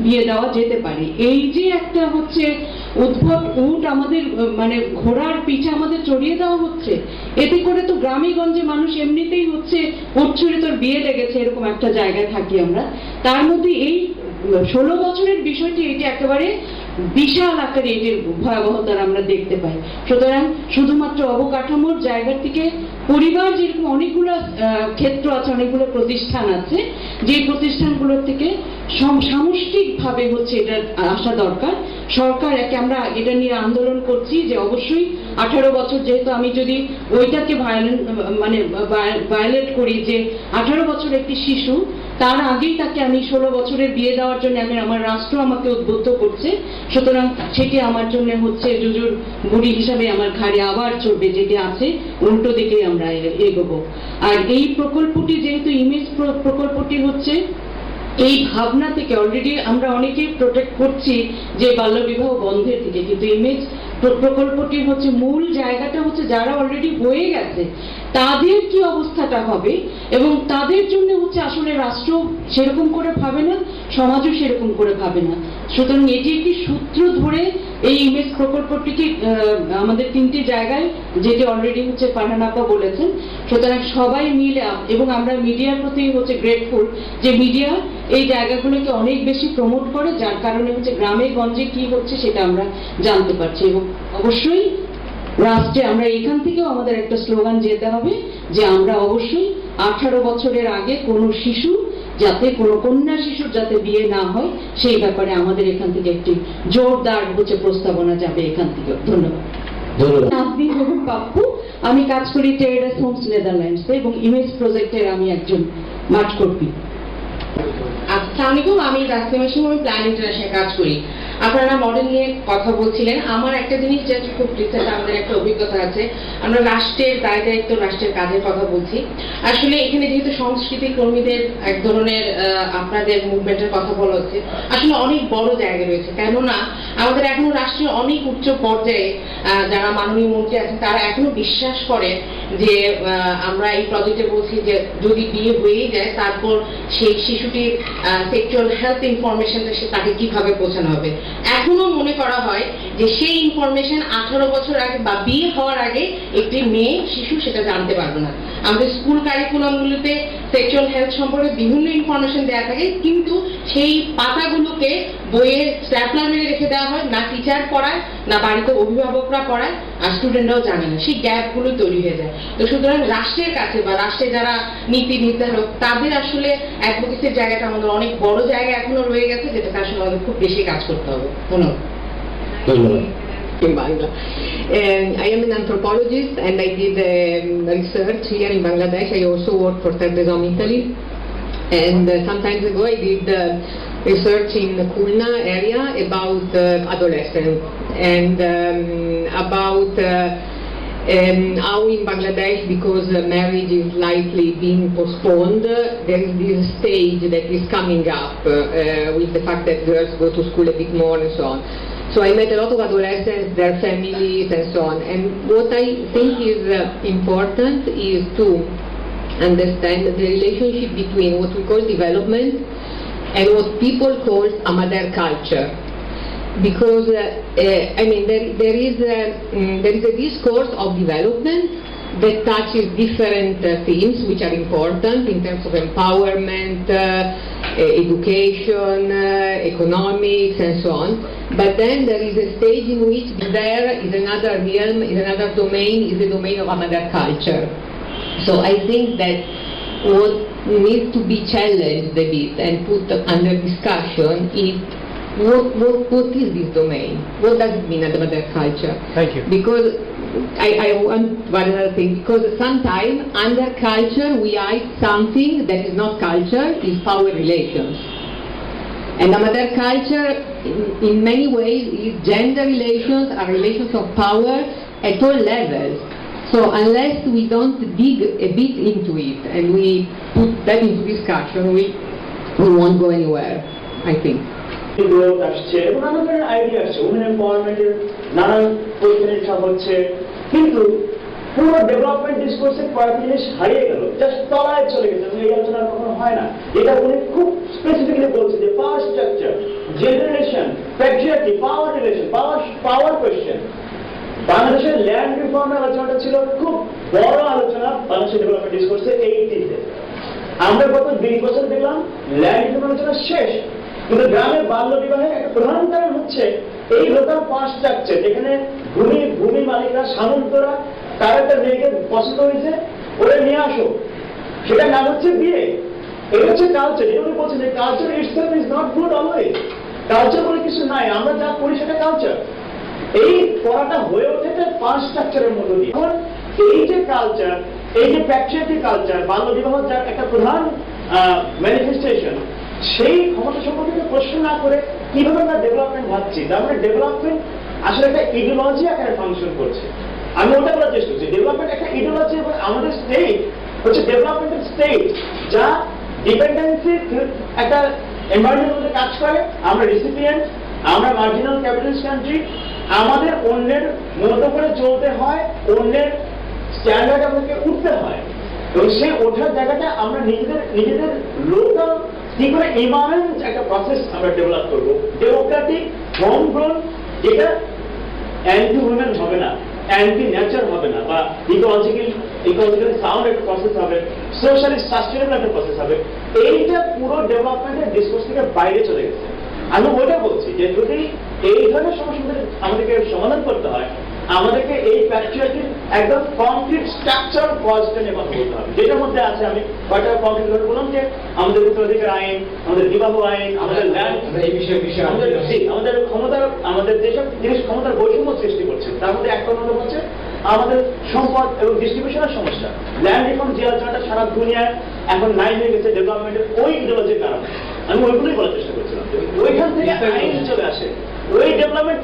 বিয়ে দেওয়া যেতে পারে। এই যে একটা হচ্ছে উদ্ভট উট আমাদের মানে ঘোড়ার পিঠে আমাদের চড়িয়ে দেওয়া হচ্ছে, এতে করে তো গ্রামে গঞ্জে মানুষ এমনিতেই হচ্ছে উচ্ছরে তোর বিয়ে লেগেছে এরকম একটা জায়গায় থাকি আমরা। তার মধ্যে এই 16 বছরের বিষয়টি এটি একেবারে বিশাল আকারে এটির ভয়াবহতার আমরা দেখতে পাই। সুতরাং শুধুমাত্র অবকাঠামোর জায়গা থেকে পরিবার যেরকম অনেকগুলো ক্ষেত্র আছে, অনেকগুলো প্রতিষ্ঠান আছে, যে প্রতিষ্ঠানগুলোর থেকে সামষ্টিকভাবে হচ্ছে এটা আসা দরকার। সরকার আমরা এটা নিয়ে আন্দোলন করছি যে অবশ্যই 18 বছর, যেহেতু আমি যদি ওইটাকে ভায়োলেট করি যে 18 বছর একটি শিশু, তার আগেই তাকে আমি 16 বছরের বিয়ে দেওয়ার জন্য আমার রাষ্ট্র আমাকে উদ্বুদ্ধ করছে, সুতরাং সেটি আমার জন্য হচ্ছে জুজুর বুড়ি হিসাবে আমার ঘাড়ে আবার চড়বে, যেটি আছে উল্টো দিকে আমরা এগোবো। আর এই প্রকল্পটি যেহেতু ইমেজ প্রকল্পটি হচ্ছে এই ভাবনা থেকে অলরেডি আমরা অনেকেই প্রোটেক্ট করছি যে বাল্যবিবাহ বন্ধের থেকে, কিন্তু ইমেজ প্রকল্পটির হচ্ছে মূল জায়গাটা হচ্ছে যারা অলরেডি হয়ে গেছে তাদের কি অবস্থাটা হবে, এবং তাদের জন্য হচ্ছে আসলে রাষ্ট্র সেরকম করে ভাবে না, সমাজও সেরকম করে ভাবে না। সুতরাং এটি একটি সূত্র ধরে এই ইমেজ প্রকল্পটিকে আমাদের 3টি জায়গায়, যেটি অলরেডি হচ্ছে ফারহান আপা বলেছেন, সুতরাং সবাই মিলে, এবং আমরা মিডিয়ার প্রতি হচ্ছে গ্রেটফুল যে মিডিয়া এই জায়গাগুলোকে অনেক বেশি প্রমোট করে, যার কারণে হচ্ছে গ্রামে গঞ্জে কি হচ্ছে সেটা আমরা জানতে পারছি। এবং অবশ্যই রাষ্ট্রে আমরা এখান থেকেও আমাদের একটা স্লোগান যেতে হবে যে আমরা অবশ্যই 18 বছরের আগে কোনো শিশু যাতে, কোনো কন্যা শিশুর যাতে বিয়ে না হয় সেই ব্যাপারে আমাদের এখান থেকে একটি জোরদার হচ্ছে প্রস্তাবনা যাবে এখান থেকে। ধন্যবাদ। নাজনীন বেগম পাপ্পু, আমি কাজ করি টেরাডাস হোমস নেদারল্যান্ডসে এবং ইমেজ প্রজেক্টের আমি একজন মাঠকর্মী। আসসালামু আলাইকুম, আমি তাসলিমা শিমুল, প্ল্যান ইন্টারন্যাশনাল কাজ করি। আপনারা মডেল নিয়ে কথা বলছিলেন, আমার একটা জিনিস জাস্ট খুব রিসেন্ট আমাদের একটা অভিজ্ঞতা আছে, আমরা রাষ্ট্রের দায় দায়িত্ব, রাষ্ট্রের কাজের কথা বলছি। আসলে এখানে যেহেতু সংস্কৃতি কর্মীদের এক ধরনের আপনাদের মুভমেন্টের কথা বলা হচ্ছে, আসলে অনেক বড় জায়গা রয়েছে, কেননা আমাদের এখনো রাষ্ট্রের অনেক উচ্চ পর্যায়ে যারা মাননীয় মন্ত্রী আছেন তারা এখনো বিশ্বাস করে যে আমরা এই প্রজেক্টে বলছি যে যদি বিয়ে হয়েই যায় তারপর সেই শিশুটির সেক্সুয়াল হেলথ ইনফরমেশনটা তাকে কিভাবে পৌঁছানো হবে। এখনো মনে করা হয় যে সেই ইনফরমেশন 18 বছর আগে বা বিয়ে হওয়ার আগে একটি মেয়ে শিশু সেটা জানতে পারবে না। আমাদের স্কুল কারিকুলামগুলোতে সেক্সুয়াল হেলথ সম্পর্কে বিভিন্ন ইনফরমেশন দেওয়া থাকে, কিন্তু সেই পাতাগুলোকে বইয়ে স্ট্যাপলার মেরে রেখে দেওয়া হয়, না টিচার পড়ায়, না বাড়িতে অভিভাবকরা পড়ায়, আর স্টুডেন্টরাও জানে না, সেই গ্যাপগুলো তৈরি হয়ে যায়। তো সুতরাং রাষ্ট্রের কাছে বা রাষ্ট্রে যারা নীতি নির্ধারক তাদের আসলে অ্যাডভোকেসির জায়গাটা আমাদের অনেক বড় জায়গা এখনো রয়ে গেছে, যেটাতে আসলে আমাদের খুব বেশি কাজ করতে হবে। ধন্যবাদ। In Bangla. I am an anthropologist and I did research here in Bangladesh. I also worked for Terre des Hommes Italy, and some time ago I did research in the Khulna area about adolescents and about how in Bangladesh, because marriage is likely being postponed, there is this stage that is coming up with the fact that girls go to school a bit more and so on. So I met a lot of adolescents, their families and so on, and what I think is important is to understand the relationship between what we call development and what people call Amadar culture. Because I mean there is a discourse of development that touches different themes which are important in terms of empowerment, education, economics and so on. But then there is a stage in which there is another realm, is another domain, is the domain of Amadar culture. So I think that what needs to be challenged a bit and put under discussion is what is this domain? What does it mean Amadar culture? Thank you. Because I want one other thing, because sometimes under culture we hide something that is not culture, is power relations. And another culture, in many ways, is gender relations, are relations of power at all levels. So unless we don't dig a bit into it and we put that into discussion, we won't go anywhere, I think. Growth আসছে এবং নানা ধরনের idea আসছে, women এম্পাওয়ারমেন্টের নানান পরিচালনা হচ্ছে, কিন্তু পুরো ডেভেলপমেন্ট ডিসকোর্সের কয়েকটা জিনিস হারিয়ে গেল, জাস্ট তলায় চলে গেছে এবং এই আলোচনা কখনো হয় না। এটা উনি খুব স্পেসিফিক্যালি বলছে যে পাওয়ার স্ট্রাকচার, জেনারেশন, প্যাট্রিয়ার্কি, পাওয়ার রিলেশন, পাওয়ার কোয়েশ্চেন। বাংলাদেশের ল্যান্ড রিফর্মের আলোচনাটা ছিল খুব বড় আলোচনা বাংলাদেশের ডেভেলপমেন্ট ডিসকোর্সে 80-তে। আমরা গত 20 বছর দেখলাম ল্যান্ড রিফর্ম আলোচনা শেষ, কিন্তু গ্রামের বাল্য বিবাহের একটা প্রধান কারণ হচ্ছে এই লোকাল পাওয়ার স্ট্রাকচার, যেখানে ভূমি মালিকরা, সামন্তরা তার একটা মেয়েকে পছন্দ হয়েছে, ওরা নিয়ে আসো, সেটার নাম হচ্ছে বিয়ে। এটা হচ্ছে কালচার। এটা উনি বলছেন যে culture itself is not good always. Culture বলে কিছু নাই, আমরা যা করি সেটা কালচার। এই পড়াটা হয়ে ওঠে পাওয়ার স্ট্রাকচারের মধ্য দিয়ে। এখন এই যে কালচার, এই যে প্যাট্রিয়ার্কি কালচার, বাল্য বিবাহ যার একটা প্রধান ম্যানিফেস্টেশন, সেই ক্ষমতা সম্পর্কে প্রশ্ন না করে কিভাবে আমরা ডেভেলপমেন্ট ভাবছি, তার মানে ডেভেলপমেন্ট আসলে একটা ইডিওলজি আকারে ফাংশন করছে। আমি ওটা বলার চেষ্টা করছি, ডেভেলপমেন্ট একটা ইডিওলজি এবং আমাদের স্টেট হচ্ছে ডেভেলপমেন্টের স্টেট, যা ডিপেন্ডেন্সি একটা এনভায়রনমেন্টের মধ্যে কাজ করে। আমরা রেসিপিয়েন্ট, আমরা মার্জিনাল ক্যাপিটালিস্ট কান্ট্রি, আমাদের অন্যের মতো করে চলতে হয়, অন্যের স্ট্যান্ডার্ড আমাদেরকে উঠতে হয়, এবং সেই ওঠার জায়গাটা আমরা নিজেদের লোকাল কি করে ইমারেন্ট একটা প্রসেস আমরা ডেভেলপ করবো, ডেমোক্রেটিক, হোম গ্রোন, যেটা অ্যান্টি উইমেন হবে না, অ্যান্টি নেচার হবে না, বা ইকোলজিক্যালি সাউন্ড একটা প্রসেস হবে, সোশ্যালি সাস্টেনেবল একটা প্রসেস হবে। এইটা পুরো ডেভেলপমেন্টের ডিসকোর্স থেকে বাইরে চলে গেছে। আমি ওইটা বলছি যে যদি এই ধরনের সমস্যা আমাদেরকে সমাধান করতে হয়, আমাদেরকে এই প্যাট্রিয়ার্কির একদম কংক্রিট স্ট্রাকচার কজটা নিয়ে কথা বলতে হবে, যেটার মধ্যে আছে আমি কয়টা কংক্রিট ভাবে বললাম যে আমাদের উত্তরাধিকার আইন, আমাদের বিবাহ আইন, আমাদের ল্যান্ড, আমাদের ক্ষমতার, আমাদের যেসব জিনিস ক্ষমতার বৈষম্য সৃষ্টি করছে, তার মধ্যে একটা অন্যতম হচ্ছে আমাদের সম্পদ এবং ডিস্ট্রিবিউশনের সমস্যা। ল্যান্ড রিফর্ম যে আলোচনাটা সারা দুনিয়ায় এখন নাই হয়ে গেছে ডেভেলপমেন্টের ওই ইডিওলজির কারণে, আমি ওইগুলোই বলার চেষ্টা করছিলাম। ওইখান থেকে আইন চলে আসে, ওই ডেভেলপমেন্ট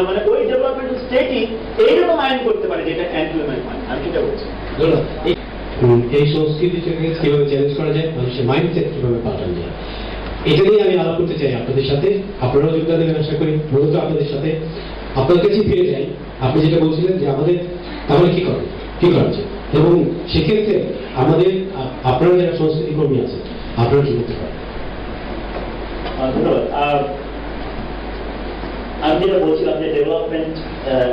মানে ওই ডেভেলপমেন্ট স্টেটই এইরকম আইন করতে পারে যেটা অ্যান্টি উইমেন হয়। আমি সেটা বলছি। এই সংস্কৃতিটাকে কিভাবে চ্যালেঞ্জ করা যায়, মানুষের মাইন্ডসেট কিভাবে পাল্টানো যায়, এটা নিয়ে আমি আলাপ করতে চাই আপনাদের সাথে। আপনারাও যোগদান দেবেন আশা করি। মূলত আপনাদের সাথে আপনার কাছে ফিরে যাই। আপনি যেটা বলছিলেন যে আমাদের তাহলে কি করা উচিত, এবং সেক্ষেত্রে আমাদের আপনারা যারা সংস্কৃতি কর্মী আছেন আপনারা কি করতে পারেন? ধন্যবাদ। আমি যেটা বলছিলাম যে ডেভেলপমেন্ট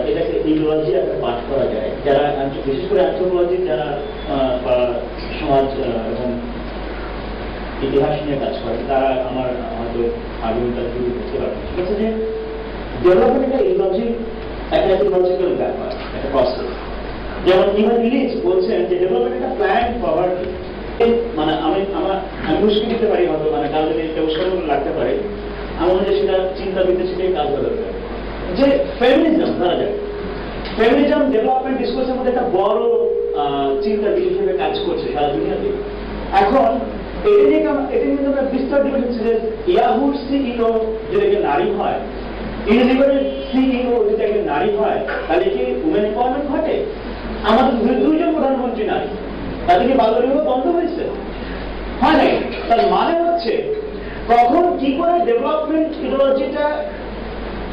এটাকে ইডিওলজি একটা পাঠ করা যায়, যারা বিশেষ করে অ্যান্থ্রোপোলজি যারা সমাজ এবং ইতিহাস নিয়ে কাজ করে, তারা আমার হয়তো আগুনটা শুরু করতে পারবে। ঠিক আছে, যে ডেভেলপমেন্ট একটা ইডিওলজি, একটা ইডিওলজিক্যাল ব্যাপার, একটা প্রসেস। যেমন ইভান ইলিচ বলছেন যে ডেভেলপমেন্ট একটা প্ল্যান পভার্টি। মানে আমি মুশকিল দিতে পারি হয়তো, মানে কারো যদি এটা উৎসাহ লাগতে পারে, আমার মনে হয় সেটা চিন্তা দিতে সেটাই কাজ করা দরকার। যে ফেমিনিজম ধরা যায়, ফেমিনিজম ডেভেলপমেন্ট ডিসকোর্সের মধ্যে একটা বড় চিন্তা বিষয় হিসেবে কাজ করছে সারা দুনিয়াতে। এখন এটা নিয়ে আমরা বিস্তার ডিবেট হচ্ছে যে ইয়াহুর সিইও যদি একটা নারী হয়, ইউনিলিভারের সিইও যদি একটা নারী হয়, তাহলে কি উমেন এম্পাওয়ারমেন্ট ঘটে? আমাদের দুইজন প্রধানমন্ত্রী নারী, তাদের কি বাল্য বিবাহ বন্ধ হয়েছে? হয় নাই। তার মানে হচ্ছে কখন কি করে ডেভেলপমেন্ট ইডিওলজিটা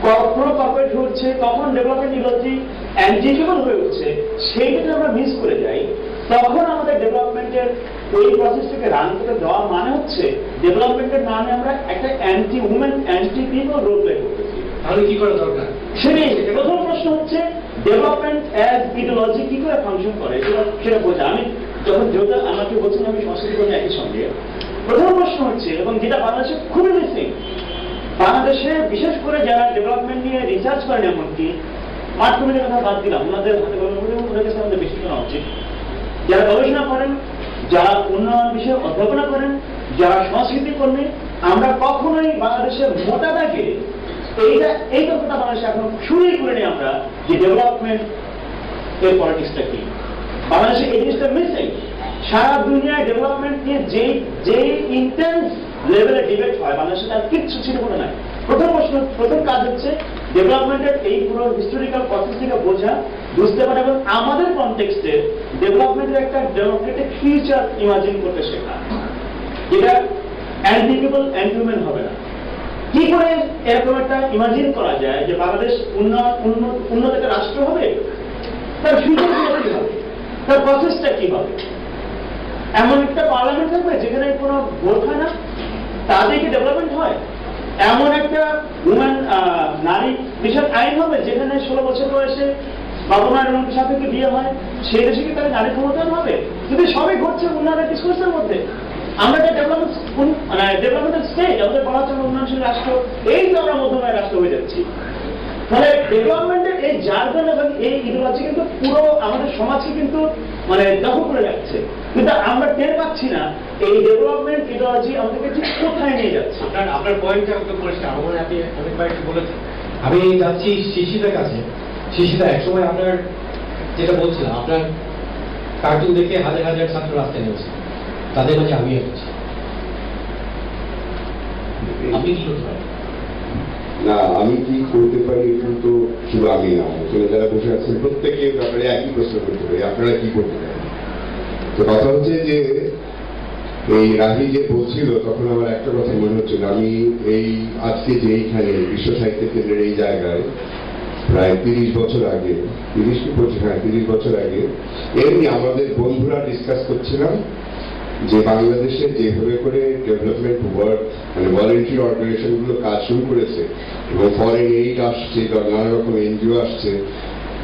কর্পোরেট হচ্ছে, কখন ডেভেলপমেন্ট ইডিওলজি অ্যান্টিকেবল হয়ে উঠছে, সেইটাকে আমরা মিস করে যাই। তখন আমাদের ডেভেলপমেন্টের ওই প্রসেসটাকে রান করে দেওয়া মানে হচ্ছে ডেভেলপমেন্টের নামে আমরা একটা anti women, anti people role play করতেছি। তাহলে কি করা দরকার? সেটাই প্রথম প্রশ্ন হচ্ছে ডেভেলপমেন্ট অ্যাজ ইডিওলজি কি করে ফাংশন করে সেটা বোঝা। আমি যখন আমাকে বলছিলাম আমি সংস্কৃতি করি একই সঙ্গে, প্রথম প্রশ্ন হচ্ছে, এবং যেটা বাংলাদেশে খুবই মিসিং, বাংলাদেশে বিশেষ করে যারা ডেভেলপমেন্ট নিয়ে রিসার্চ করেন, এমনকি মাঠ কমিটির কথা বাদ দিলাম, ওনাদের হাতে ওনাদের কাছে আমাদের বেশি শোনা উচিত, যারা গবেষণা করেন, যারা উন্নয়ন বিষয়ে অধ্যাপনা করেন, যারা সংস্কৃতি কর্মী, আমরা কখনোই বাংলাদেশের মোটা দাগে এই কথাটা বাংলাদেশে এখন শুরুই করে নিই আমরা যে ডেভেলপমেন্ট এর পলিটিক্সটা কি। বাংলাদেশে এই জিনিসটা মিসিং। সারা দুনিয়ায় ডেভেলপমেন্ট নিয়ে যে ইন্টেন্স লেভেলে ডিবেট হয় বাংলাদেশে তার কিচ্ছু ছিল বলে নাই। প্রথম কাজ হচ্ছে ডেভেলপমেন্টের এই পুরো হিস্টোরিক্যাল প্রসেস থেকে বোঝা, বুঝতে পারা এবং আমাদের কনটেক্সটে ডেভেলপমেন্টের একটা ডেমোক্রেটিক ফিউচার ইমাজিন করতে শেখা, যেটা অ্যান্টিকেবল অ্যান্টিউমেন হবে না। কি করে এরকম একটা ইমাজিন করা যায় যে বাংলাদেশ উন্নত একটা রাষ্ট্র হবে, তার ফিউচার কি হবে, তার প্রসেসটা কি হবে? এমন একটা পার্লামেন্ট থাকবে যেখানে কোনো ভোট হয় না, তাদেরকে ডেভেলপমেন্ট হয়। এমন একটা নারী বিষয়ক আইন হবে যেখানে 16 বছর বয়সে বাবা মায়ের সাপেক্ষে বিয়ে হয়, সেই দেশে কি তাহলে নারী ক্ষমতায়ন হবে? যদি সবই ঘটছে উন্নয়নের ডিসকোর্সের মধ্যে, আমরা একটা ডেভেলপমেন্টের স্টেট, আমাদের বলা হচ্ছে উন্নয়নশীল রাষ্ট্র, এই তো আমরা মধ্যমায় রাষ্ট্র হয়ে যাচ্ছি। ফলে ডেভেলপমেন্টের এই জার্গন এবং এই ইডিওলজি কিন্তু পুরো আমাদের সমাজকে কিন্তু দখল করে রাখছে, কিন্তু আমরা টের পাচ্ছি না এই ডেভেলপমেন্ট ইডিওলজি আমাদেরকে ঠিক কোথায় নিয়ে যাচ্ছে। আপনার পয়েন্টটা একদম পরিষ্কার, আমার আপনি অনেকবার একটু বলেছেন। আমি যাচ্ছি শিশিদার কাছে। শিশিদা, একসময় আপনার যেটা বলছিলাম, আপনার কার্টুন দেখে হাজার হাজার ছাত্র রাস্তায় নেমেছে, তাদের মাঝে আমিও আছি। আপনি কি করতে পারেন? না, আমি কি করতে পারি কিন্তু শুধু আমি না, এখানে যারা বসে আছেন প্রত্যেকে ব্যাপারে একই প্রশ্ন করতে পারি, আপনারা কি করতে পারেন। তো কথা হচ্ছে যে এই রাহি যে বলছিল তখন আমার একটা কথা মনে হচ্ছিল, আমি এই আজকে যে এইখানে বিশ্ব সাহিত্য কেন্দ্রের এই জায়গায় প্রায় 30 বছর আগে, 30 বছর আগে এমনি আমাদের বন্ধুরা ডিসকাস করছিলাম যে বাংলাদেশে যেভাবে করে ডেভেলপমেন্ট ওয়ার্ক ভলেন্টারি অর্গানাইজেশন গুলো কাজ শুরু করেছে এবং ফরেন এইড আসছে, নানা রকম এনজিও আসছে,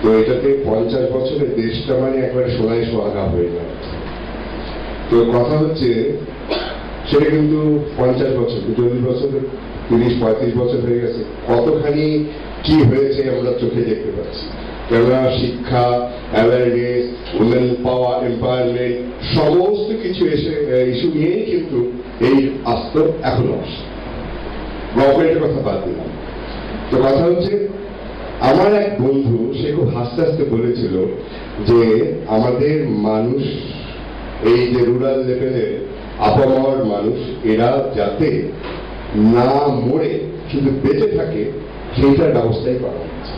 তো এটাতে 50 বছরে দেশটা একবারে সোনায় সোহাগা হয়ে যায়। তো কথা হচ্ছে সেটা কিন্তু 50 বছর, 40 বছর, 30-35 বছর হয়ে গেছে, কতখানি কি হয়েছে আমরা চোখে দেখতে পাচ্ছি। কেননা শিক্ষা, অ্যাওয়ারনেস, উইমেন পাওয়ার, এম্পাওয়ারমেন্ট সমস্ত কিছু ইস্যু নিয়েই কিন্তু এই আস্ত এখনো আসে। গভর্নমেন্টের কথা বাদ দিলাম। তো কথা হচ্ছে আমার এক বন্ধু সে খুব হাসতে হাসতে বলেছিল যে আমাদের মানুষ, এই যে রুরাল লেভেলের আপামর মানুষ, এরা যাতে না মরে শুধু বেঁচে থাকে সেইটার ব্যবস্থাই করা হচ্ছে,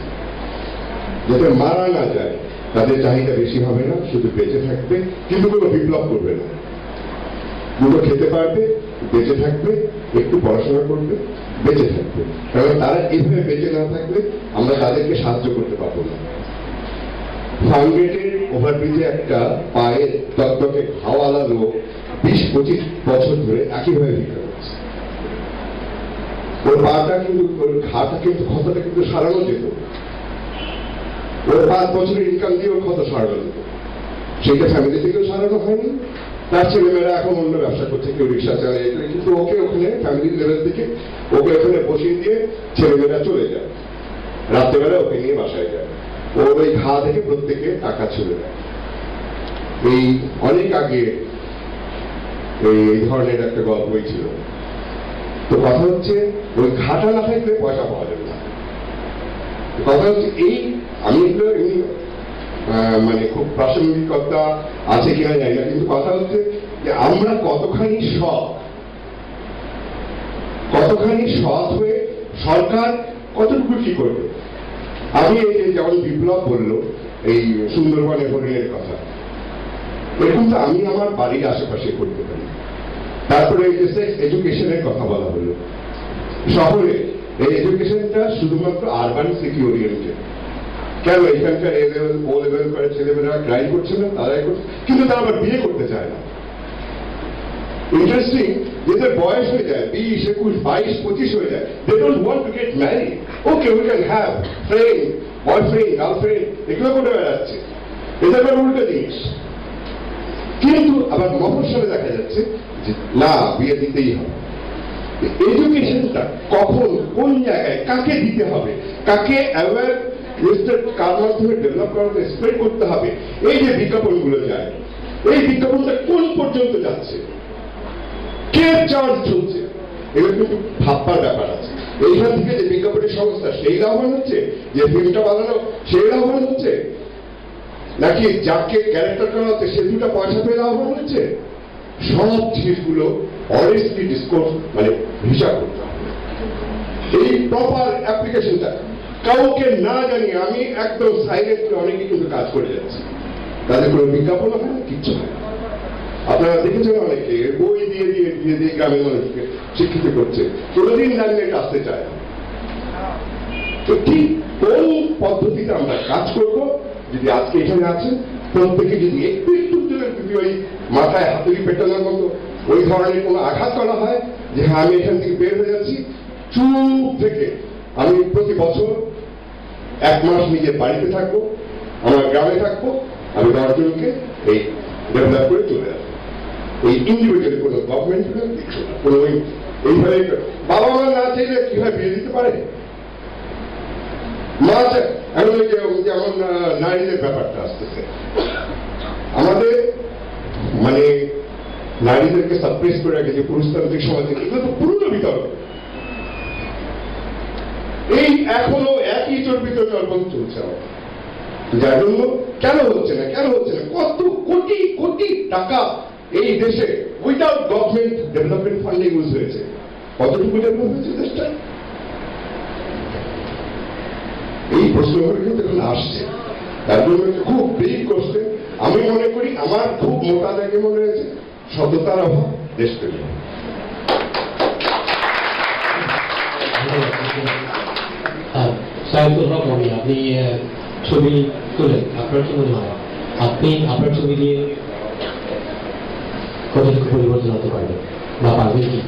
যাতে মারা না যায়। তাদের চাহিদা বেশি হবে না, শুধু বেঁচে থাকবে, কিন্তু কোনো বিপ্লব করবে না, দুটো খেতে পারবে, বেঁচে থাকবে, একটু পড়াশোনা করবে, বেঁচে থাকবে। কারণ তারা এইভাবে বেঁচে না থাকলে আমরা তাদেরকে সাহায্য করতে পারবো না। ফার্মগেটের ওভারব্রিজে একটা পায়ে দগদগে হাওয়ালা লোক 20-25 বছর ধরে একইভাবে ভিক্ষা করছে। ওর পাটা কিন্তু, ওর ঘাটা কিন্তু, ক্ষতটা কিন্তু সারানো যেত, ওর 5 বছরের ইনকাম দিয়ে ওর ক্ষত সারানো যেত। সেটা ফ্যামিলি থেকেও সারানো হয়নি, তার ছেলেমেয়েরা এখন অন্য ব্যবসা করছে, কেউ রিক্সা চালায়, কিন্তু ওকে ওখানে ফ্যামিলি লেভেল থেকে ওকে ওখানে বসিয়ে দিয়ে ছেলেমেয়েরা চলে যায়, রাত্রেবেলা ওকে নিয়ে বাসায় যায়, ওর ওই ঘা থেকে প্রত্যেকে টাকা চলে যায়। এই অনেক আগে এই ধরনের একটা গল্পই ছিল। তো কথা হচ্ছে ওই ঘাটা না থাকলে পয়সা পাওয়া যাবে না। কথা হচ্ছে এই, আমি এগুলো খুব প্রাসঙ্গিকতা আছে কিনা জানি না, কিন্তু কথা হচ্ছে যে আমরা কতখানি সৎ হয়ে সরকার কতটুকু কি করবে। আমি এই যে যেমন বিপ্লব বললো এই সুন্দরবনের হরিণের কথা, এরকম তো আমি আমার বাড়ির আশেপাশে করতে পারি। তারপরে এই যে সেক্স এডুকেশনের কথা বলা হলো, শহরে এই এডুকেশনটা শুধুমাত্র আরবান সিটি ওরিয়েন্টেড। কেন এখানকার এ লেভেল ও লেভেল করে ছেলেমেয়েরা ট্রাই করছে না, তারাই করছে, কিন্তু তারা আবার বিয়ে করতে চায় না। ইন্টারেস্টিং, যেদের বয়স হয়ে যায় 20, 21, 22, 25 হয়ে যায়, they don't want to get married. Okay, we can have friend, boyfriend, girlfriend, এগুলো করে বেড়াচ্ছে, এটা আবার উল্টো জিনিস। কিন্তু আবার মফস্বলে দেখা যাচ্ছে যে না, বিয়ে দিতেই হবে। এডুকেশনটা কখন, কোন জায়গায়, কাকে দিতে হবে, কাকে অ্যাওয়ার কার মাধ্যমে ডেভেলপ করাতে স্প্রেড করতে হবে, এই যে বিজ্ঞাপনগুলো যায়, এই বিজ্ঞাপনটা কোন পর্যন্ত যাচ্ছে, কে চার্জ চলছে, এগুলো কিন্তু ভাববার ব্যাপার আছে। এইখান থেকে যে বিজ্ঞাপনের সংস্থা সেই লাভবান হচ্ছে, যে ফিল্মটা বানানো সেই লাভবান হচ্ছে, নাকি যাকে ক্যারেক্টার করা হচ্ছে সে দুটা পয়সা পেয়ে লাভবান হচ্ছে। সব জিনিসগুলো অনেস্টলি ডিসকোর্স মানে হিসাব করতে হবে। এই প্রপার অ্যাপ্লিকেশনটা কাউকে না জানিয়ে আমি একদম সাইলেন্টলি অনেকে কিন্তু কাজ করে যাচ্ছি, তাদের কোনো বিজ্ঞাপন হয় না, কিচ্ছু হয় না। আপনারা দেখেছেন অনেকে বই দিয়ে দিয়ে দিয়ে দিয়ে গ্রামের মানুষকে শিক্ষিত করছে, কোনোদিন ল্যান্ডলেট আসতে চায় না। তো ঠিক কোন পদ্ধতিতে আমরা কাজ করব, যদি আজকে এখানে আছেন প্রত্যেকে যদি একটু একটু যদি ওই মাথায় হাতুড়ি পেটানোর মতো ওই ধরনের কোনো আঘাত করা হয় যে হ্যাঁ আমি এখান থেকে বের হয়ে যাচ্ছি, চুপ থেকে আমি প্রতি বছর 1 মাস নিজের বাড়িতে থাকবো, আমার গ্রামে থাকবো, আমি 10 জনকে এই ডেভেলপ করে চলে আসবো। ওই ইন্ডিভিজুয়াল কোনো গভর্নমেন্ট দেখছো না, কোনো এইভাবে বাবা মা না চাইলে কিভাবে বিয়ে দিতে পারে? মা এখন ওই যেমন নারীদের ব্যাপারটা আসতেছে, আমাদের মানে নারীদেরকে সাপ্রেস করে রাখে যে পুরুষতান্ত্রিক সমাজে, এগুলো তো পুরনো বিতর্ক। এই এখনো একই চর্বিত চর্বণ চলছে আমাদের, যার জন্য কেন হচ্ছে না কত কোটি কোটি টাকা এই দেশে উইদাউট গভর্নমেন্ট ডেভেলপমেন্ট ফান্ডে ইউজ হয়েছে। কতটুকু ডেভেলপ হয়েছে দেশটা? এই প্রশ্নগুলো কিন্তু এখন আসছে, তার জন্য খুব ব্রিফ কোশ্চেন। আমি মনে করি আমার খুব মোটা দাগে মনে হয়েছে সততার অভাব, দেশপ্রেমী। সাহেবুল হক আমি, আপনি ছবি তোলেন, আপনার কি মনে হয় আপনি আপনার ছবি দিয়ে কতটুকু পরিবর্তন হতে পারবেন বা পারবেন কি?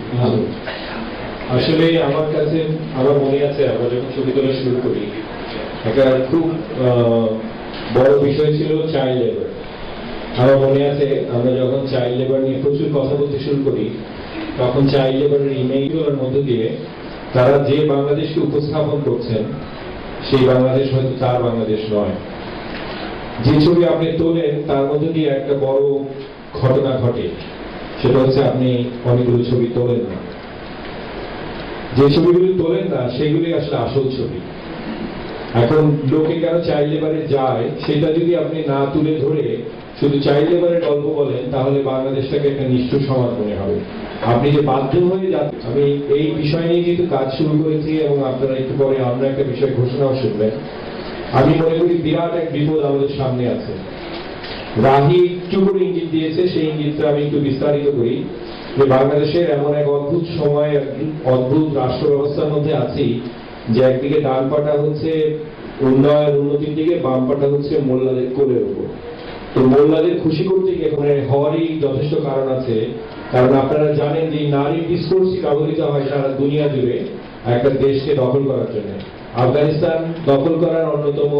আসলে আমার কাছে আমার মনে আছে আমরা যখন ছবি তোলা শুরু করি একটা খুব বড় বিষয় ছিল চাইল্ড লেবার। আমার মনে আছে আমরা যখন চাইল্ড লেবার নিয়ে প্রচুর কথা বলতে শুরু করি তখন চাইল্ড লেবারের ইমেজগুলোর মধ্যে দিয়ে তারা যে বাংলাদেশকে উপস্থাপন করছেন সেই বাংলাদেশ হয়তো তার বাংলাদেশ নয়। যে ছবি আপনি তোলেন তার মধ্যে দিয়ে একটা বড় ঘটনা ঘটে, সেটা হচ্ছে আপনি অনেকগুলো ছবি তোলেন না। যে ছবিগুলি তোলেন না সেগুলি আসলে আসল ছবি। এখন লোকে কেন চাইল্ড লেবারে যায় সেটা যদি আপনি না তুলে ধরে শুধু চাইল্ড লেবারের গল্প বলেন তাহলে বাংলাদেশটাকে একটা নিষ্ঠুর সমাজ মনে হবে। আপনি যে বাধ্য হয়ে যাচ্ছেন, আমি এই বিষয় নিয়ে যেহেতু কাজ শুরু করেছি এবং আপনারা একটু পরে আমরা একটা বিষয় ঘোষণাও শুনবেন, আমি মনে করি বিরাট এক বিপদ আমাদের সামনে আছে। রাহি একটু করে ইঙ্গিত দিয়েছে, সেই ইঙ্গিতটা আমি একটু বিস্তারিত করি যে বাংলাদেশের এমন এক অদ্ভুত সময়, অদ্ভুত রাষ্ট্র ব্যবস্থার মধ্যে আছি যে একদিকে ডান পাটা হচ্ছে উন্নয়ন উন্নতির দিকে, বাম পাটা হচ্ছে মোল্লাদের কোলের উপর। তো মোল্লাদের খুশি করতে গিয়ে হওয়ারই যথেষ্ট কারণ আছে, কারণ আপনারা জানেন যে নারীর ডিসকোর্সই ব্যবহৃত হয় সারা দুনিয়া জুড়ে একটা দেশকে দখল করার জন্য। আফগানিস্তান দখল করার অন্যতম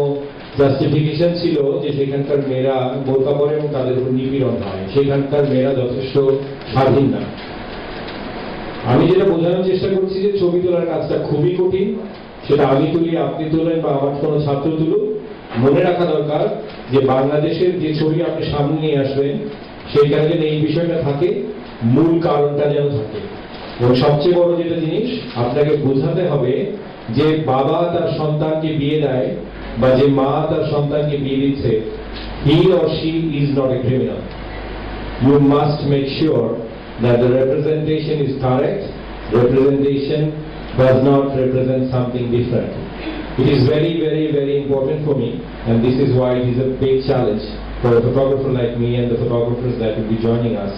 জাস্টিফিকেশন ছিল যে সেখানকার মেয়েরা বোরকা পরে এবং তাদের উপর নিপীড়ন হয়, সেখানকার মেয়েরা যথেষ্ট স্বাধীন না। আমি যেটা বোঝানোর চেষ্টা করছি যে ছবি তোলার কাজটা খুবই কঠিন, সেটা আমি তুলি, আপনি তোলেন বা আমার কোনো ছাত্র তুলুক, মনে রাখা দরকার যে বাংলাদেশের যে ছবি আপনি সামনে নিয়ে আসবেন সেইখানে যেন এই বিষয়টা থাকে, মূল কারণটা যেন থাকে। এবং সবচেয়ে বড় যেটা জিনিস আপনাকে বোঝাতে হবে যে বাবা তার সন্তানকে বিয়ে দেয় বা যে মা তার সন্তানকে বিয়ে দিচ্ছে, he or she is not a criminal. You must make sure that the representation is correct. Representation does not represent something different. It is very, very, very important for me, and this is why it is a big challenge for a photographer like me and the photographers that will be joining us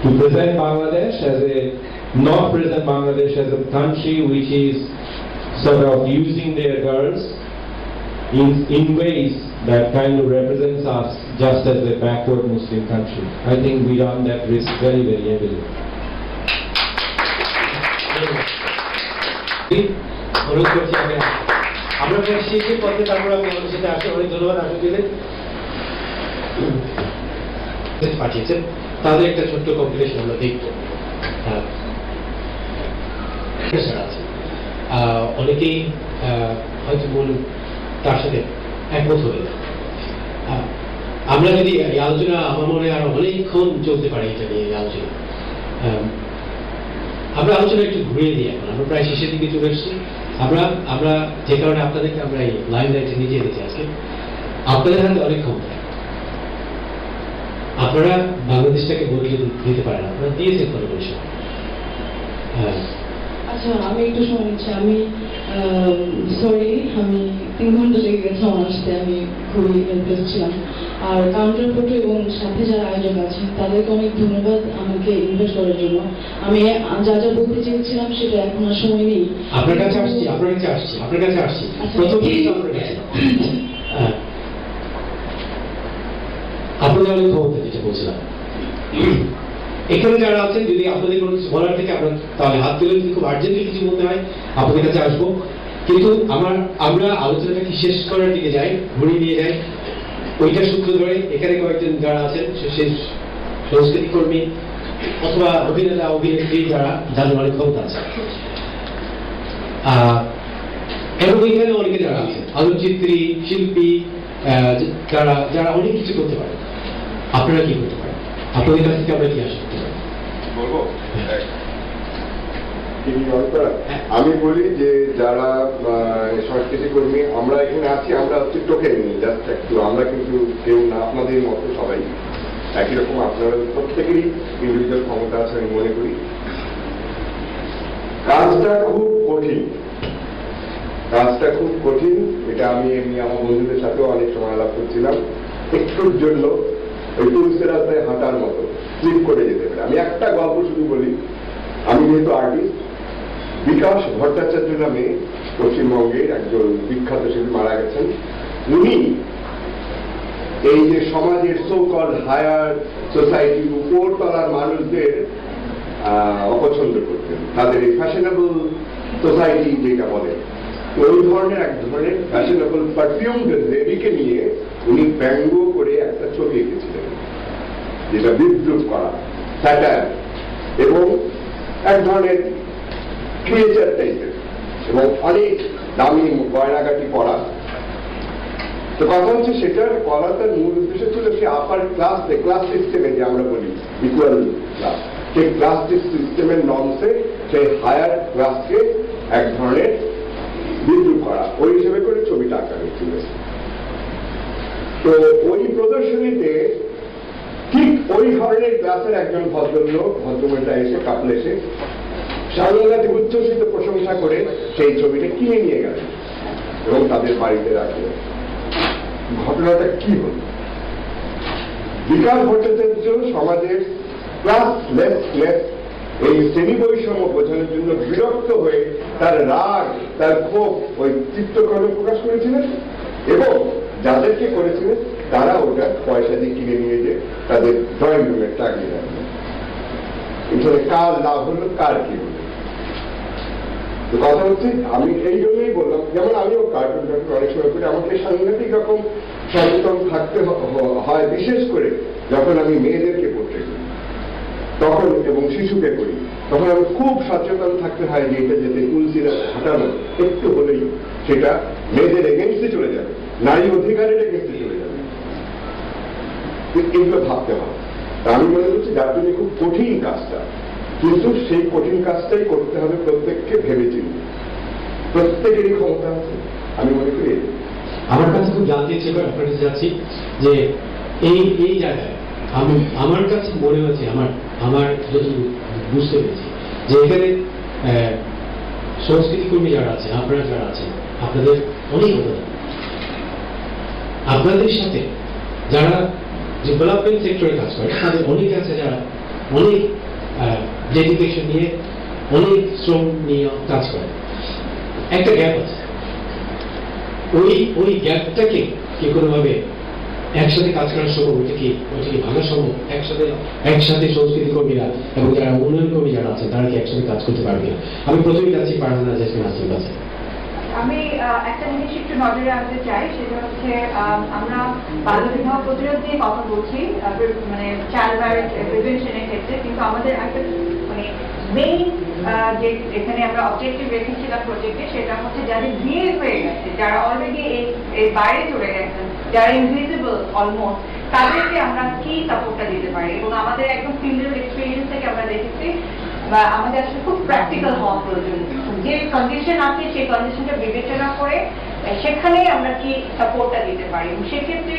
to present Bangladesh as a, not present Bangladesh as a country which is sort of using their girls in ways that kind of represents us just as a backward Muslim country. I think we run that risk very, very heavily. অনুরোধ করছি আমরা শেষের পথে, তারপর আমি আমাদের সাথে আসি। অনেক ধন্যবাদ আসলে দিলেন পাঠিয়েছেন, তাদের একটা ছোট্ট কম্পিটিশন আমরা দেখবো। আছে অনেকেই হয়তো বলুন তার সাথে একমত হয়ে যায়। আমরা যদি এই আলোচনা, আমার মনে হয় আরো অনেকক্ষণ চলতে পারে এটা নিয়ে এই আলোচনা। আমরা আলোচনা একটু ঘুরিয়ে দিই, এখন আমরা প্রায় শেষের দিকে চলে এসেছি। আমরা যে কারণে আপনাদেরকে আমরা এই লাইন লাইটে নিয়ে যেতে আজকে, আপনাদের হাতে অনেক ক্ষমতা। আপনারা বাংলাদেশটাকে বলে দিতে পারেন, আপনারা দিয়েছেন কমিশন। আচ্ছা, আমি একটু সময় নিচ্ছি। আমি সরি, আমি 3 ঘন্টা লেগে গেছে আমার আসতে। আমি খুবই ইমপ্রেস ছিলাম। আর কাউন্টার ফটো এবং সাথে যারা আয়োজক আছেন তাদেরকে অনেক ধন্যবাদ আমাকে ইনভাইট করার জন্য। আমি যা যা বলতে চেয়েছিলাম সেটা এখন আর সময় নেই। আপনার কাছে আসছি। প্রথমেই তো আপনার কাছে আপনাদের অনেক ক্ষমতা, যেটা বলছিলাম। এখানে যারা আছেন, যদি আপনাদের কোনো কিছু বলার থেকে আপনার তাহলে হাত দিলে, যদি খুব আর্জেন্টলি কিছু বলতে হয় আপনাদের কাছে আসবো। কিন্তু আমরা আলোচনাটাকে শেষ করার দিকে যাই, ঘুরিয়ে নিয়ে যাই ওইটা সূত্র ধরে। এখানে কয়েকজন যারা আছেন সেই সংস্কৃতি কর্মী অথবা অভিনেতা অভিনেত্রী যাদের অনেক ক্ষমতা আছে, এবং এখানে অনেকে যারা আছে আলোকচিত্রী, শিল্পী, যারা অনেক কিছু করতে পারে। আপনারা কি করতে পারেন? আপনাদের কাছ থেকে আমরা কি আশা করতে পারি? বলবো আমি বলি যে যারা সংস্কৃতি কর্মী আমরা এখানে আছি, আমরা হচ্ছে টোকেন নিই, জাস্ট একটু। আমরা কিন্তু কেউ না, আপনাদের মতো সবাই একই রকম। আপনারা প্রত্যেকেরই ইন্ডিভিজুয়াল ক্ষমতা আছে আমি মনে করি। কাজটা খুব কঠিন। এটা আমি এমনি আমার বন্ধুদের সাথেও অনেক সময় আলাপ করছিলাম। একটুর জন্য ওই টুরিস্টের রাস্তায় হাঁটার মতো স্লিপ করে যেতে পারে। আমি একটা গল্প শুধু বলি। আমি যেহেতু আর্টিস্ট, বিকাশ ভট্টাচার্য নামে পশ্চিমবঙ্গের একজন বিখ্যাত শিল্পী মারা গেছেন। উনি এই যে সমাজের সো-কল হায়ার সোসাইটির উপর তলার মানুষদের অপছন্দ করতেন, তাদের এই ফ্যাশনেবল সোসাইটি যেটা বলে, ওই ধরনের এক ধরনের ফ্যাশনেবল পারফিউম লেডিকে নিয়ে উনি ব্যঙ্গ করে একটা ছবি এঁকেছিলেন, যেটা বিদ্রুপ করা, স্যাটায়ার এবং এক ধরনের ক্রিয়েচার টাইপের, এবং অনেক দামি গয়নাগাটি পরা। তো কথা হচ্ছে সেটার করা তার মূল উদ্দেশ্য ছিল সে আপার ক্লাস সিস্টেমে, যে আমরা বলি ইকুয়াল ক্লাস, সেই ক্লাস সিস্টেমের নর্মসে সেই হায়ার ক্লাসকে এক ধরনের বিদ্রুপ করা, ওই হিসেবে করে ছবিটা আঁকা হয়েছিল। তো ওই প্রদর্শনীতে ঠিক ওই ধরনের ক্লাসের একজন ভদ্রমহিলা এসে, কাপল এসে সাংঘাতিক উচ্ছ্বসিত প্রশংসা করে সেই ছবিটা কিনে নিয়ে গেলেন এবং তাদের বাড়িতে রাখলেন। ঘটনাটা কি হল? বিকাশ ভট্টাচার্য সমাজের ক্লাসলেসনেস, এই শ্রেণী বৈষম্য বোঝানোর জন্য বিরক্ত হয়ে তার রাগ, তার ক্ষোভ ওই চিত্রকর্মে প্রকাশ করেছিলেন, এবং যাদেরকে করেছিলেন তারা ওটা পয়সা দিয়ে কিনে নিয়ে যে তাদের ড্রয়িং রুমে টাঙিয়ে রাখলেন। এখানে কার লাভ হলো, কার কি হলো? তো কথা হচ্ছে, আমি এই জন্যই বললাম, যেমন আমিও কার্টুন অনেক সময় করি, আমাকে সাংঘাতিক রকম সচেতন থাকতে হয়, বিশেষ করে যখন আমি মেয়েদেরকে পোট্রে করি তখন, এবং শিশুকে করি, তখন আমি খুব সচেতন থাকতে হয় যে এটা যাতে তুলসিরা হাঁটানো একটু হলেই সেটা মেয়েদের এগেনস্টে চলে যাবে, নারী অধিকারের এগেনস্টে চলে যাবে, এগুলো ভাবতে হবে। তা আমি মনে করছি যার জন্য খুব কঠিন কাজটা, কিন্তু সেই কঠিন কাজটাই করতে হবে প্রত্যেককে ভেবে চিন্তে। প্রত্যেকেরই ক্ষমতা আছে, আমি মনে করি। আমার কাছে খুব জানতে ইচ্ছে করে, আপনার কাছে যাচ্ছি যে এই জায়গায় আমার কাছে মনে হচ্ছে, আমার যতটুকু বুঝতে পেরেছি, যে এখানে সংস্কৃতি কর্মী যারা আছে, আপনারা যারা আছেন, আপনাদের অনেক অবদান। আপনাদের সাথে যারা ডেভেলপমেন্ট সেক্টরে কাজ করে তাদের অনেক আছে, যারা অনেক ডেডিকেশন নিয়ে, অনেক শ্রম নিয়ে কাজ করে। একটা গ্যাপ আছে, ওই গ্যাপটাকে কি কোনোভাবে একসাথে কাজ করার সম্ভব? ওইটা কি ভাঙা সম্ভব? একসাথে সংস্কৃতি কর্মীরা এবং যারা উন্নয়ন কর্মী যারা আছে তারা কি একসাথে কাজ করতে পারবে? আমি প্রথমে যাচ্ছি পারহানা জেসমিন আসিফের কাছে। আমি একটা জিনিস একটু নজরে আনতে চাই, সেটা হচ্ছে আমরা বাল্য বিবাহ প্রতিরোধ নিয়ে কথা বলছি, মানে চাইল্ড ম্যারেজ প্রিভেনশনের ক্ষেত্রে, কিন্তু আমাদের একটা মানে মেইন যে এখানে আমরা অবজেক্টিভ রেখেছিলাম প্রজেক্টে, সেটা হচ্ছে যাদের বিয়ে হয়ে গেছে, যারা অলরেডি এই বাইরে চলে গেছেন, যারা ইনভিজিবল অলমোস্ট, তাদেরকে আমরা কি সাপোর্টটা দিতে পারি। এবং আমাদের একদম ফিল্ডের এক্সপিরিয়েন্স থেকে আমরা দেখেছি, বা আমাদের আসলে খুব প্র্যাকটিক্যাল হওয়া প্রয়োজন। যে কন্ডিশন আছে সেই কন্ডিশনটা বিবেচনা করে সেখানে আমরা কি সাপোর্টটা দিতে পারি। এবং সেক্ষেত্রে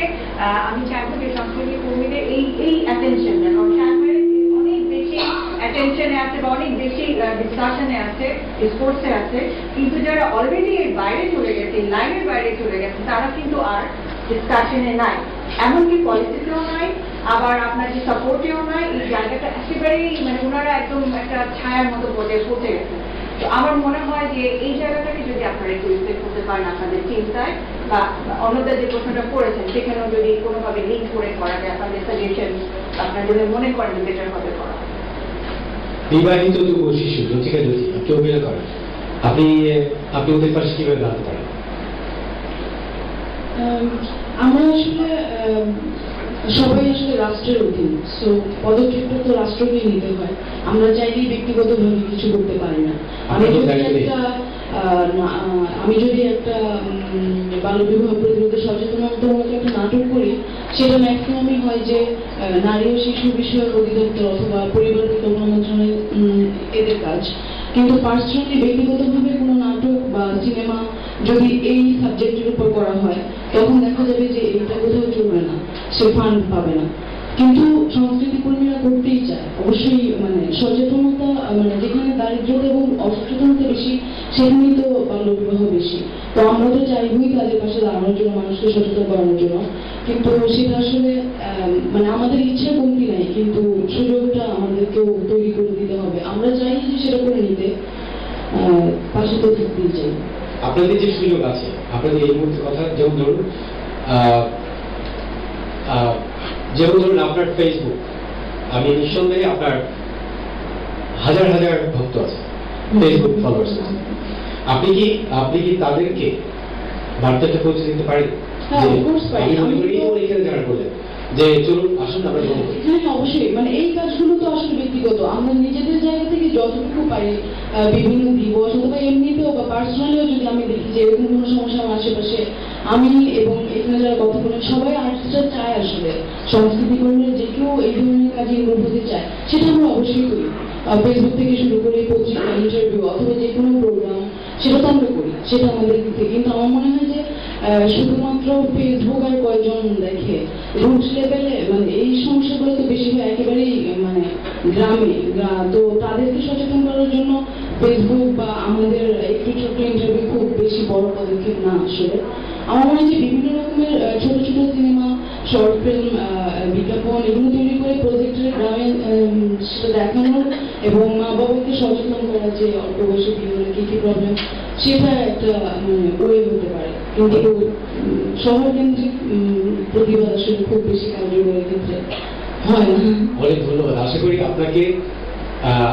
আমি চাইবো যে সংস্কৃতি কর্মীদের এই অ্যাটেনশন, কারণ সায়নের অনেক বেশি অ্যাটেনশনে আছে বা অনেক বেশি ডিসকাশনে আছে, ডিসকোর্সে আছে, কিন্তু যারা অলরেডি এর বাইরে চলে গেছে, লাইনের বাইরে চলে গেছে, তারা কিন্তু আর ডিসকাশনে নাই, এমনকি পলিসিতেও নাই, আবার আপনার যে সাপোর্টেও নাই। এই জায়গাটা একেবারেই মানে ওনারা একদম একটা ছায়ার মতো পর্যায়ে পৌঁছে গেছে। তো আমার মনে হয় যে এই জায়গাটাকে যদি আপনারা একটু রিফ্লেক্ট করতে পারেন আপনাদের চিন্তায়, বা অন্যদের যে প্রশ্নটা করেছেন সেখানেও যদি কোনোভাবে লিঙ্ক করে করা যায়, আপনাদের সাজেশন আপনার যদি মনে করেন বেটার হবে করা। বিবাহিত যুব শিশু লতিকা জ্যোতি আপনি অভিনয় করেন, আপনি ওদের পাশে কিভাবে দাঁড়াতে পারেন? আমরা আসলে সবাই আসলে রাষ্ট্রের অধীন, সো পদক্ষেপটা তো রাষ্ট্রকেই নিতে হয়। আমরা চাইলেই ব্যক্তিগতভাবে কিছু করতে পারি না। আমি যদি একটা বাল্যবিবাহ প্রতিরোধে সচেতনতামূলক একটা নাটক করি, সেটা ম্যাক্সিমামই হয় যে নারী ও শিশু বিষয়ক অধিদপ্তর অথবা পরিবার পরিকল্পনা মন্ত্রণালয় এদের কাজ। কিন্তু পার্সোনালি ব্যক্তিগতভাবে কোনো নাটক বা সিনেমা যদি এই সাবজেক্টের উপর করা হয়, তখন দেখা যাবে যে এটা কোথাও চলবে না, সে ফান্ড পাবে না। কিন্তু সংস্কৃতি কর্মীরা করতেই চায়, অবশ্যই মানে সচেতনতা, মানে যেখানে দারিদ্রতা এবং অসচেতনতা বেশি সেখানেই তো বাল্যবিবাহ বেশি। তো আমরা তো চাইবই তাদের পাশে দাঁড়ানোর জন্য, মানুষকে সচেতন করানোর জন্য, কিন্তু সেটা আসলে মানে আমাদের ইচ্ছা কমতি নাই, কিন্তু সুযোগটা আমাদেরকেও তৈরি করে দিতে হবে। আমরা চাই যে সেটা করে নিতে, পাশে তো থাকতেই চাই। আপনাদের যে সুযোগ আছে, আপনাদের এই মুহূর্তে কথা, যেমন ধরুন আপনার ফেসবুক, আমি নিঃসন্দেহে আপনার হাজার হাজার ভক্ত আছে, ফেসবুক ফলোয়ার্স আছে, আপনি কি তাদেরকে বার্তাটা পৌঁছে দিতে পারেন? এখানে যারা বললেন যে চলুন আসুন আমরা অবশ্যই, মানে এই কাজগুলো তো আসলে ব্যক্তিগত, আমরা নিজেদের জায়গা থেকে যতটুকু পারি, বিভিন্ন দিবস অথবা এমনিতেও বা পার্সোনালিও যদি আমি দেখি যে এরকম কোনো সমস্যা আমার আশেপাশে, আমি এবং এখানে যারা কথা বলেন সবাই আর্টসটা চায়, আসলে সংস্কৃতি কর্মীরা যে কেউ এই ধরনের কাজে ইনভলভ হতে চায়, সেটা আমরা অবশ্যই করি। ফেসবুক থেকে শুরু করে পত্রিকা, ইন্টারভিউ অথবা যে কোনো প্রোগ্রাম, সেটা তো আমরা করি, সেটা আমাদের দিক থেকে। কিন্তু আমার মনে হয় যে শুধুমাত্র ফেসবুক আর কয়জন দেখে, রুট লেভেলে মানে এই সমস্যাগুলো তো বেশি হয় একেবারেই মানে গ্রামে, তো তাদেরকে সচেতন করার জন্য ফেসবুক বা আমাদের একটু ছোট্ট ইন্টারভিউ খুব বেশি বড় পদক্ষেপ না। আসলে আমার মনে হয় যে বিভিন্ন রকমের ছোট ছোট সিনেমা, শর্ট ফিল্ম, বিজ্ঞাপন এগুলো তৈরি করে প্রজেক্টের গ্রামে সেটা দেখানোর এবং মা বাবাকে সচেতন করা যে অল্প বয়সে বিয়ে হলে কি কি প্রবলেম, সেটা একটা মানে ওয়ে হতে পারে। কিন্তু শহর কেন্দ্রিক প্রতিবাদ আসলে খুব বেশি কার্যকরী ক্ষেত্রে হয় না। অনেক ধন্যবাদ। আশা করি আপনাকে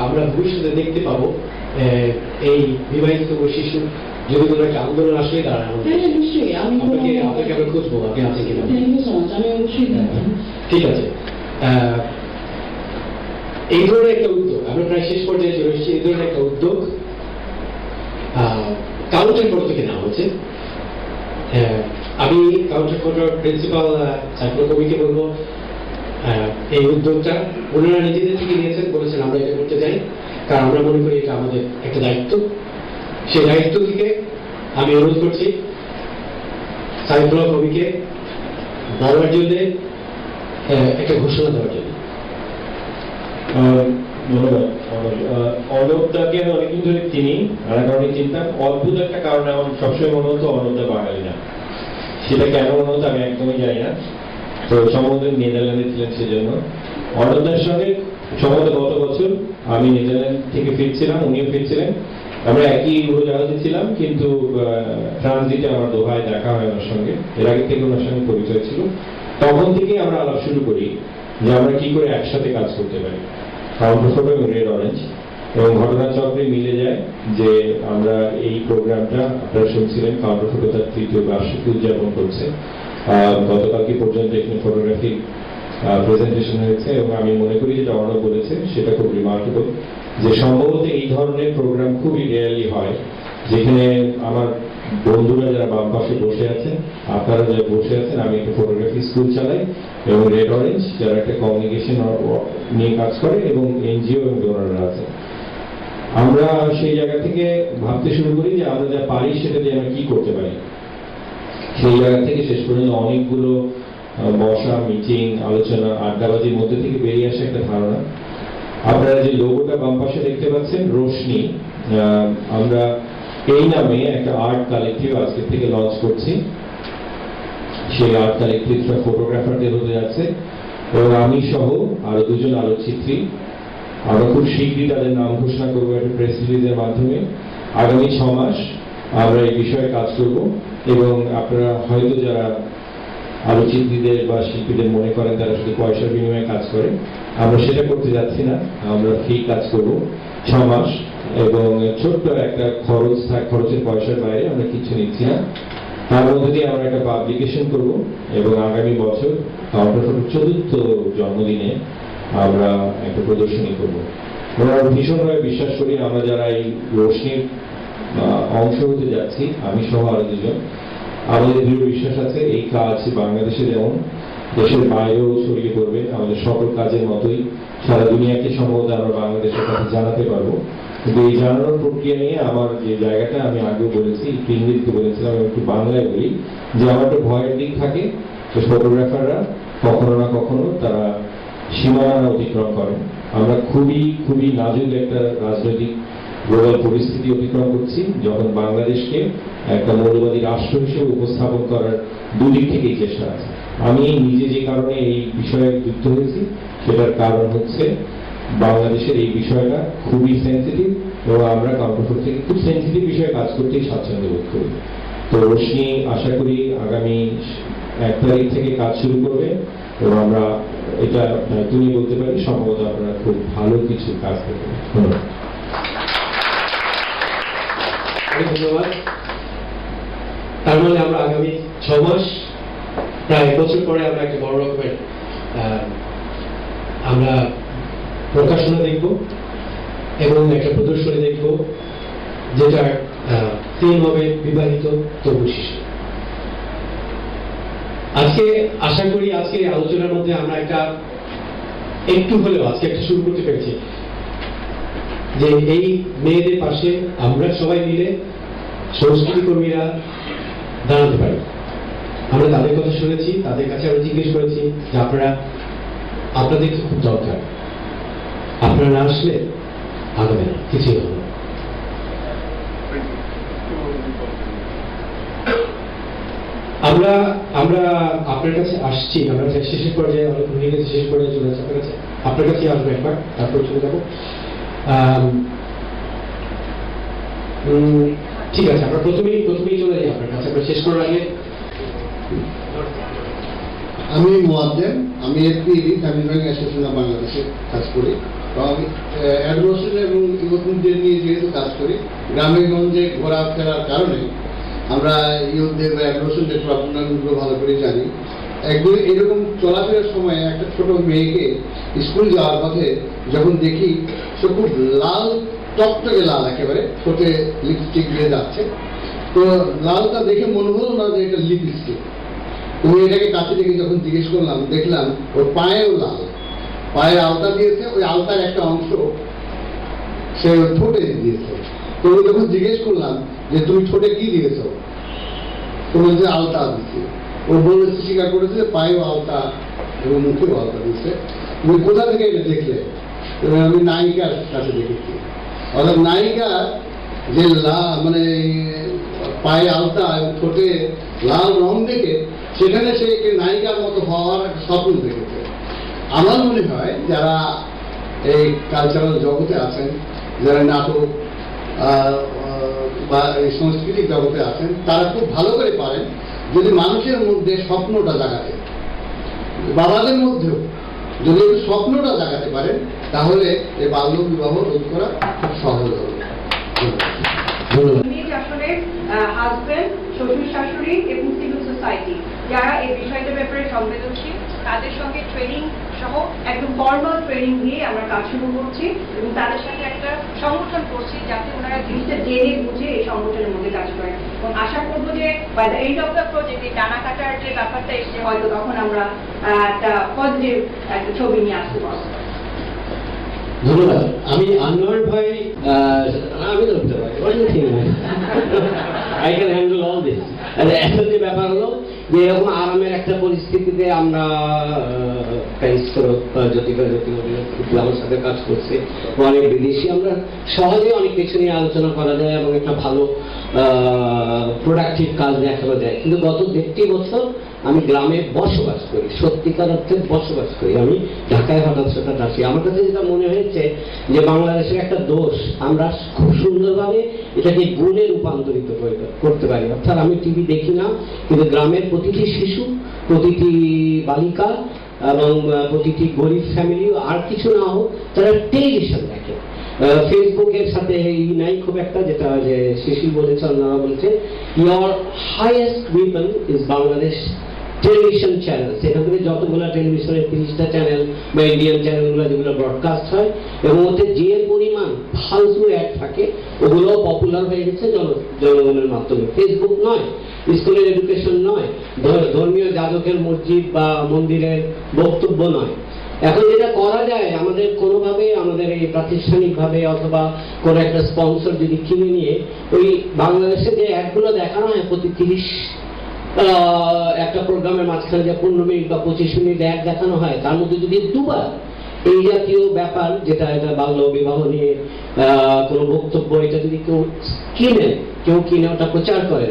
আমরা ভবিষ্যতে দেখতে পাবো এই বিবাহিত শিশু যদি কোনো একটা আন্দোলন আসলে দাঁড়ায়। হ্যাঁ নিশ্চয়ই, আপনাকে আমরা খুঁজবো, আপনি আছেন কিনা। থ্যাংক ইউ সো মাচ, আমি অবশ্যই। ঠিক আছে, এই ধরনের একটা উদ্যোগ আমরা প্রায় শেষ পর্যায়ে চলে এসেছি। এই ধরনের একটা উদ্যোগ কাউন্টার ফটো থেকে নেওয়া হচ্ছে। আমি কাউন্টার ফটোর প্রিন্সিপাল ছাত্র কবিকে বলবো এই উদ্যোগটা ওনারা নিজেদের থেকে নিয়েছেন, বলেছেন আমরা এটা করতে চাই, কারণ আমরা মনে করি এটা আমাদের একটা দায়িত্ব। সেই দায়িত্ব থেকে আমি অনুরোধ করছি সাইফুল্লাহ কবিকে বলার জন্য, একটা ঘোষণা দেওয়ার জন্য। ধন্যবাদ। অর্ণবদাকে আমি অনেকদিন ধরে চিনি, আর কারণে চিন্তাম অদ্ভুত একটা কারণে আমার সবসময় মনে হতো অর্ণবদা বাঙালি না। সেটা কেন মনে হতো আমি একদমই জানি না। তো সম্ভবত নেদারল্যান্ডে ছিলেন, সেজন্য অর্ণবদার সঙ্গে সম্ভবত গত বছর আমি নেদারল্যান্ড থেকে ফিরছিলাম, উনিও ফিরছিলেন, আমরা একই উড়োজাহাজে ছিলাম, কিন্তু ট্রানজিটে আমার দোহায় দেখা হয় ওনার সঙ্গে। এর আগে থেকে ওনার সঙ্গে পরিচয় ছিল। তখন থেকে আমরা আলাপ শুরু করি যে আমরা কি করে একসাথে কাজ করতে পারি, কাউন্টার ফটো এবং রেড অরেঞ্জ। এবং ঘটনাচক্রে মিলে যায় যে আমরা এই প্রোগ্রামটা, আপনারা শুনছিলেন, কাউন্টার ফটো তার ৩য় বার্ষিকী উদযাপন করছে। গতকালকে পর্যন্ত এখানে ফটোগ্রাফি প্রেজেন্টেশন হয়েছে, এবং আমি মনে করি যেটা অর্ণব বলেছে সেটা খুব রিমার্কেবল, যে সম্ভবত এই ধরনের প্রোগ্রাম খুবই রেয়ারলি হয়, যেখানে আমার বন্ধুরা যারা বাম পাশে বসে আছেন, আপনারা যারা বসে আছেন, আমি একটা ফটোগ্রাফি স্কুল চালাই, এবং রেড অরেঞ্জ যারা একটা কমিউনিকেশন নিয়ে কাজ করে, এবং এনজিও এবং ডোনাররা আছে। আমরা সেই জায়গা থেকে ভাবতে শুরু করি যে আমরা যা পারি সেটা দিয়ে আমরা কি করতে পারি। সেই জায়গা থেকে শেষ পর্যন্ত অনেকগুলো বসা, মিটিং, আলোচনা, আড্ডাবাজির মধ্যে থেকে বেরিয়ে আসে একটা ধারণা। আপনারা যে লোগোটা বাম পাশে দেখতে পাচ্ছেন, রোশনি, আমরা এই নামে একটা আর্ট কালেকটিভ আজকে থেকে লঞ্চ করছি। সেই আর্ট কালেকটিভটা ফটোগ্রাফারদের হতে যাচ্ছে এবং আমি সহ আরো দুজন আলোকচিত্রী। আমরা খুব শীঘ্রই তাদের নাম ঘোষণা করবো একটা প্রেস রিলিজের মাধ্যমে। আগামী 6 মাস আমরা এই বিষয়ে কাজ করব এবং আপনারা হয়তো যারা আলোকচিত্রীদের বা শিল্পীদের মনে করেন তারা শুধু পয়সার বিনিময়ে কাজ করে, আমরা সেটা করতে যাচ্ছি না। আমরা ফ্রি কাজ করব 6 মাস এবং ছোট্ট একটা খরচের পয়সার বাইরে আমরা কিছু নিচ্ছি না। তার মধ্যে দিয়ে আমরা একটা পাবলিকেশন করব এবং আগামী বছর কাউন্টার ফটোর 4th জন্মদিনে আমরা একটা প্রদর্শনী করব। আমরা ভীষণভাবে বিশ্বাস করি, আমরা যারা এই রোশনির অংশ হতে যাচ্ছি, আমি সহ আরো দুজন, আমাদের দৃঢ় বিশ্বাস আছে এই কাজ বাংলাদেশে যেমন দেশের বাইরেও ছড়িয়ে পড়বে। আমাদের সকল কাজের মতোই সারা দুনিয়াকে সম্ভবত আমরা বাংলাদেশের কাছে জানাতে পারবো। কিন্তু এই জানানোর প্রক্রিয়া নিয়ে আমার যে জায়গাটা আমি আগেও বলেছি, একটু ইংরেজিতে বলেছিলাম, আমি একটু বাংলায় বলি, যে আমার একটা ভয়ের দিক থাকে যে ফটোগ্রাফাররা কখনো না কখনো তারা সীমানা অতিক্রম করেন। আমরা খুবই নাজুক একটা রাজনৈতিক গ্লোবাল পরিস্থিতি অতিক্রম করছি, যখন বাংলাদেশকে একটা মৌলবাদী রাষ্ট্র হিসেবে উপস্থাপন করার দুদিক থেকেই চেষ্টা আছে। আমি নিজে যে কারণে এই বিষয়ে যুক্ত হয়েছি সেটার কারণ হচ্ছে বাংলাদেশের এই বিষয়টা খুবই সেন্সিটিভ এবং আমরা কাউন্টার থেকে খুব সেন্সিটিভ বিষয়ে কাজ করতেই স্বাচ্ছন্দ্য বোধ করি। তো রোশনি আশা করি আগামী 1 তারিখ থেকে কাজ শুরু করবে এবং আমরা এটা তুমি বলতে পারি সম্ভবত আপনারা খুব ভালো কিছু কাজ করবেন। ধন্যবাদ। ধন্যবাদ। তার মানে আমরা আগামী 6 মাস, প্রায় 1 বছর পরে আমরা একটা বড় রকমের আমরা প্রকাশনা দেখব এবং একটা প্রদর্শনী দেখব, যেটার থিম হবে বিবাহিত তবু শিশু। আজকে আশা করি আজকে আলোচনার মধ্যে আমরা একটু হলেও আজকে একটা শুরু করতে পেরেছি যে এই মেয়েদের পাশে আমরা সবাই মিলে সংস্কৃতি কর্মীরা দাঁড়াতে পারি। আমরা তাদের কথা শুনেছি, তাদের কাছে আমরা জিজ্ঞেস করেছি যে আপনাদেরকে খুব দরকার, আপনারা না আসলে আগাবে না, কিছুই হবে না। আমরা আপনার কাছে আসছি, আমরা শেষের পর্যায়ে অনেক হয়ে গেছে, শেষ পর্যায়ে চলে যাচ্ছে আপনার কাছে আসবো একবার, তারপর চলে যাবো। ঠিক আছে, আমরা প্রথমেই চলে যাই আপনার কাছে। আমরা শেষ করার আগে আমি মোয়াদ্দেম, আমি FPD family bank association of বাংলাদেশে কাজ করি। তো আমি অ্যাডভোকেট এবং ইউথদের নিয়ে যেহেতু কাজ করি, গ্রামে গঞ্জে ঘোরাফেরার কারণে আমরা ইউথদের বা অ্যাডভোকেটদের প্রবলেমগুলো ভালো করে জানি। একদিন এরকম চলাফেরার সময় একটা ছোট মেয়েকে স্কুল যাওয়ার পথে যখন দেখি, সে খুব লাল, টকটকে লাল, একেবারে ঠোঁটে লিপস্টিক দিয়ে যাচ্ছে। তো লালটা দেখে মনে হলো না যে এটা লিপস্টিক। তুমি এটাকে কাছে দেখে যখন জিজ্ঞেস করলাম, দেখলাম ওর পায়েও লাল, পায়ে আলতা দিয়েছে, ওই আলতার একটা অংশ সে ঠোঁটে দিয়েছে। তো যখন জিজ্ঞেস করলাম যে তুমি ঠোঁটে কি দিয়েছ, তো বলছে আলতা দিচ্ছে। ও বলেছে, স্বীকার করেছে যে পায়েও আলতা এবং মুখেও আলতা দিচ্ছে। তুমি কোথা থেকে এটা দেখলে? আমি নায়িকার কাছে দেখেছি। অর্থাৎ নায়িকা যে মানে পায়ে আলতা এবং ঠোঁটে লাল রং দেখে সেখানে সে নায়িকার মতো হওয়ার স্বপ্ন দেখেছে। আমার মনে হয় যারা এই কালচারাল জগতে আছেন, যারা নাটক বা এই সাংস্কৃতিক জগতে আছেন, তারা খুব ভালো করে পারেন যদি মানুষের মধ্যে স্বপ্নটা জাগাতে, বাবাদের মধ্যেও যদি একটু স্বপ্নটা জাগাতে পারেন, তাহলে এই বাল্য বিবাহ রোধ করা খুব সহজ হবে। আসলে হাজবেন্ড, শ্বশুর শাশুড়ি এবং সিভিল সোসাইটি যারা এই বিষয়টার ব্যাপারে সংবেদনশীল, তাদের সঙ্গে ট্রেনিং সহ একদম ফর্মাল ট্রেনিং দিয়ে আমরা কাজ শুরু করছি এবং তাদের সাথে একটা সংগঠন করছি যাতে ওনারা জিনিসটা জেনে বুঝে এই সংগঠনের মধ্যে কাজ করে। এবং আশা করবো যে by the end of the project এই টানা কাটার যে ব্যাপারটা এসছে, হয়তো তখন আমরা একটা পজিটিভ একটা ছবি নিয়ে আসতে পারবো। ধন্যবাদ। আমি আনোয়ার ভাই, আমি তো বলতে পারি I can handle all this. এখন যে ব্যাপার হলো যে এরকম আরামের একটা পরিস্থিতিতে আমরা আমার সাথে কাজ করছে অনেক বিদেশি, আমরা সহজে অনেক কিছু নিয়ে আলোচনা করা যায় এবং একটা ভালো প্রোডাক্টিভ কাজ দেখানো যায়। কিন্তু গত 1.5 বছর আমি গ্রামে বসবাস করি, সত্যিকার অর্থে বসবাস করি। আমি ঢাকায় হঠাৎ আসি। আমার কাছে যেটা মনে হয়েছে যে বাংলাদেশের একটা দোষ, আমরা খুব সুন্দরভাবে এটাকে গুণে রূপান্তরিত করতে পারি। অর্থাৎ আমি টিভি দেখি না, কিন্তু গ্রামের প্রতিটি শিশু, প্রতিটি বালিকা এবং প্রতিটি গরিব ফ্যামিলি আর কিছু না হোক তারা টেলিভিশন দেখে। ফেসবুকের সাথে এই নাই খুব একটা, যেটা যে শিশু বলেছে, অন্যরা বলছে, your highest weapon is Bangladesh television channel. সেখান থেকে যতগুলো টেলিভিশনের 30টা চ্যানেল বা ইন্ডিয়ান চ্যানেলগুলো যেগুলো ব্রডকাস্ট হয় এবং ওতে যে পরিমাণ ফালতু অ্যাড থাকে ওগুলো পপুলার হয়ে গেছে জনগণের মাধ্যমে। ফেসবুক নয়, স্কুলের এডুকেশন নয়, ধর্মীয় যাজকের মসজিদ বা মন্দিরের বক্তব্য নয়। এখন যেটা করা যায়, আমাদের কোনোভাবে আমাদের এই প্রাতিষ্ঠানিকভাবে অথবা কোনো একটা স্পন্সর যদি কিনে নিয়ে ওই বাংলাদেশে যে অ্যাডগুলো দেখানো হয় প্রতি 30 একটা প্রোগ্রামের মাঝখানে যে 15 মিনিট বা 25 মিনিট অ্যাড দেখানো হয়, তার মধ্যে যদি 2 বার এই জাতীয় ব্যাপার, যেটা এটা বাল্য বিবাহ নিয়ে কোনো বক্তব্য, এটা যদি কেউ কিনে ওটা প্রচার করে,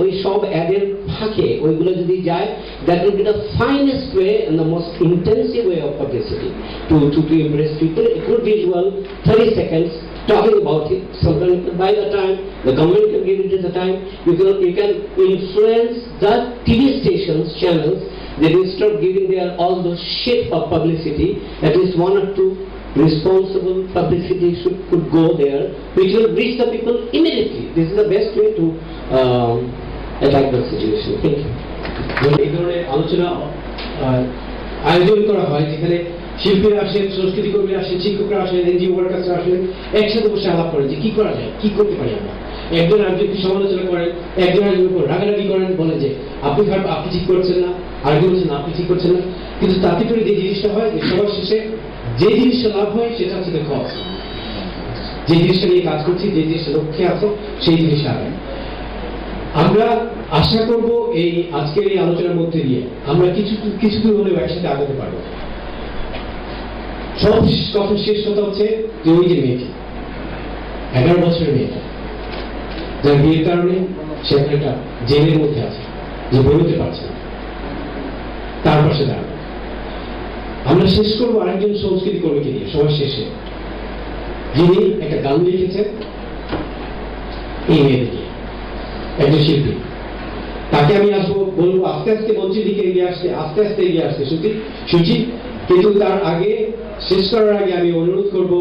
ওই সব অ্যাডের ফাঁকে ওইগুলো যদি যায়, that will be the finest way and the most intensive way of publicity to impress people. A good visual, 30 seconds talking about it. Sometimes by the time the government can give it at the time, you can influence the TV stations, channels, that instead of giving their all those shit of publicity, at least 1 or 2 responsible publicity could go there, which will reach the people immediately. This is the best way to attack the situation. Thank you. এই ধরনের আলোচনা আয়োজন করা হয় যেখানে শিল্পীরা আসেন, সংস্কৃতি কর্মীরা আসেন, শিক্ষকরা আসেন, এনজিও ওয়ার্কার্সরা আসেন, একসাথে বসে আলাপ করেন যে কি করা যায়, কি করতে পারি আমরা। একজন আরেকজনকে সমালোচনা করেন, একজন আরেকজনের উপর রাগারাগি করেন, বলে যে আপনি ঠিক করছেন না, আরেকজন বলছেন আপনি ঠিক করছেন না। কিন্তু তাতে করে যে জিনিসটা হয়, যে সবার শেষে যে জিনিসটা লাভ হয় সেটা হচ্ছে কজ। যে জিনিসটা নিয়ে কাজ করছি, যে জিনিসটা লক্ষ্যে আছে, সেই জিনিসটা আগে। আমরা আশা করব এই আজকের এই আলোচনার মধ্যে দিয়ে আমরা কিছু দূর হলেও একসাথে আগাতে পারবো। সব শেষ কথা হচ্ছে যে ওই যে মেয়েটি, 11 বছরের মেয়েটা, যার বিয়ের কারণে সে একটা জেলের মধ্যে আছে, যে বেরোতে পারছে না, তার পাশে দাঁড়ানো। আমরা শেষ করবো আরেকজন সংস্কৃতি কর্মীকে নিয়ে সবার শেষে, যিনি একটা গান লিখেছেন এই মেয়েদের নিয়ে, একজন শিল্পী। তাকে আমি আসবো, বলবো আস্তে আস্তে মঞ্চের দিকে এগিয়ে আসতে, আস্তে আস্তে এগিয়ে আসতে সুচি। কিন্তু তার আগে, শেষ করার আগে আমি অনুরোধ করব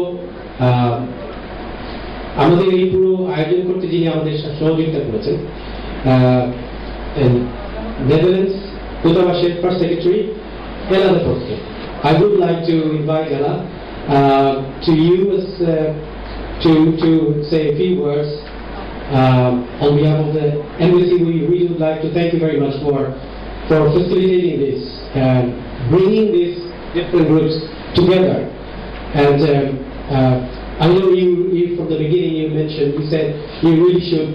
আমাদের এই পুরো আয়োজন করতে যিনি আমাদের সহযোগিতা করেছেন, নেদারল্যান্ডস দূতাবাসের ফার্স্ট সেক্রেটারি এলা দেপোর্টকে। I would like to invite Ella to use to say a few words on behalf of the embassy. We really would like to thank you very much for facilitating this, bringing these different groups together. And I know you from the beginning you mentioned, you said you really should,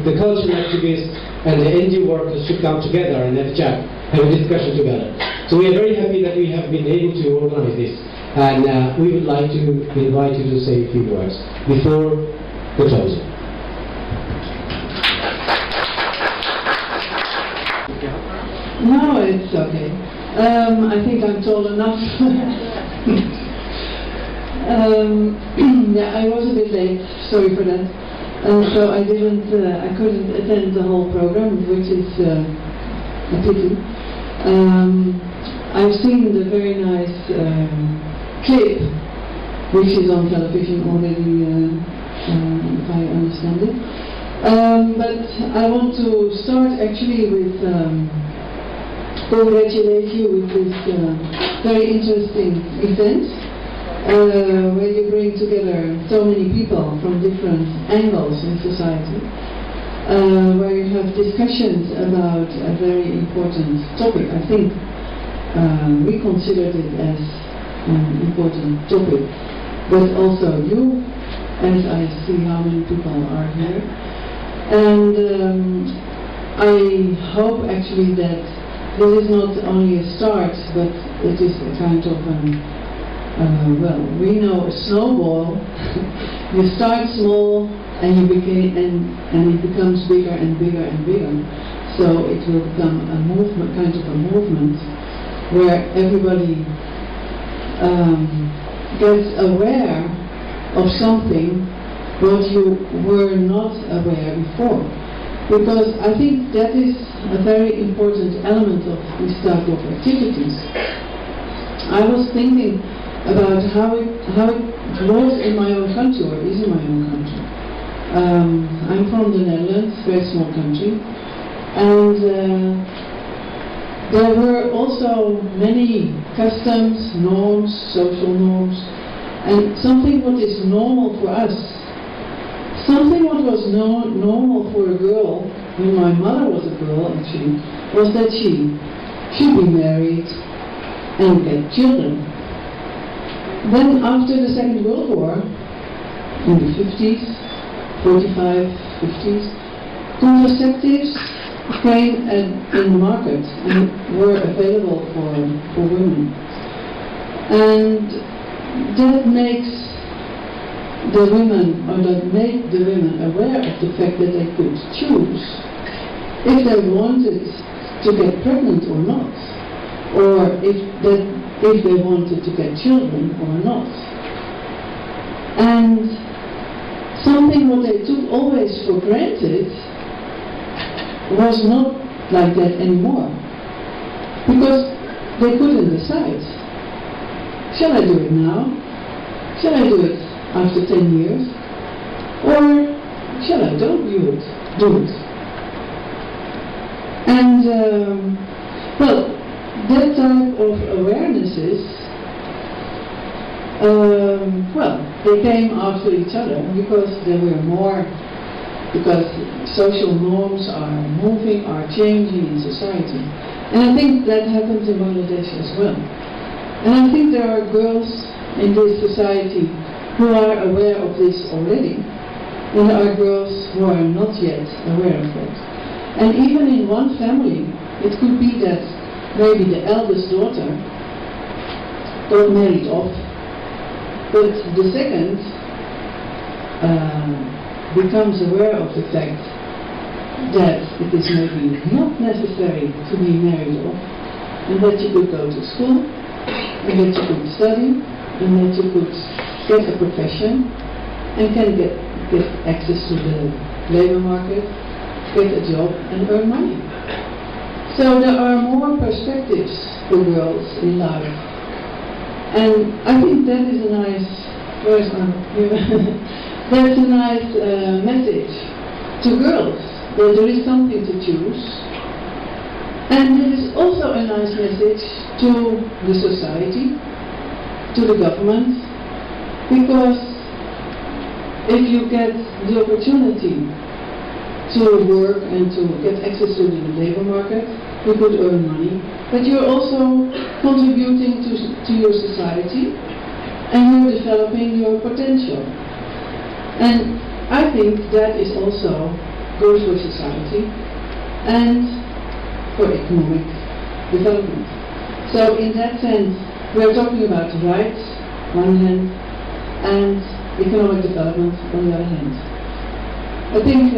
the cultural activists and the NGO workers should come together and have a chat, have a discussion together. So we are very happy that we have been able to organize this, and we would like to invite you to say a few words before the closing. No, it's okay. I think I'm tall enough. Yeah, I was a bit late. Sorry for that. So I couldn't attend the whole program, which is a pity. I've seen the very nice clip, which is on television already, if I understand it. But I want to start actually with congratulate you with this very interesting event, where you bring together so many people from different angles in society, where you have discussions about a very important topic. I think we considered it as an important topic, but also you, as I see how many people are here, And I hope actually that this is not only a start, but it is a kind of well, we know a snowball. You start small and you and it becomes bigger and bigger and bigger. So it will become a movement, kind of a movement, where everybody gets aware of something what you were not aware before. Because I think that is a very important element of this type of activities. I was thinking about how it was in my own country, or is in my own country. I'm from the Netherlands, very small country, and there were also many customs, norms, social norms, and something what is normal for us. Something what was normal for a girl, when my mother was a girl actually, was that she should be married and get children. Then after the Second World War, in the 50s, 45, 50s, contraceptives came in the market and were available for women. And that makes the women, or that made the women aware of the fact that they could choose if they wanted to get pregnant or not, or if they wanted to get children or not. And something what they took always for granted was not like that anymore, because they couldn't decide. Shall I do it now? Shall I do it after 10 years? Or shall I don't do it? And well, that type of awarenesses, well, they came after each other because there were more, because social norms are moving, are changing in society. And I think that happens in Bangladesh as well. And I think there are girls in this society who are aware of this already, and there are girls who are not yet aware of it. And even in one family, it could be that maybe the eldest daughter got married off, but the second becomes aware of the fact that it is maybe not necessary to be married off, and that you could go to school, and that you could study, and that you could get a profession, and can get access to the labor market, get a job, and earn money. So there are more perspectives for girls in life. And I think that is a nice, that's a nice message to girls, that there is something to choose. And it is also a nice message to the society, to the government, because if you get the opportunity to work and to get access to the labor market, you could earn money, but you're also contributing to your society, and you're developing your potential. And I think that is also good for society and for economic development. So in that sense, we are talking about rights on one hand and economic development on the other hand. I think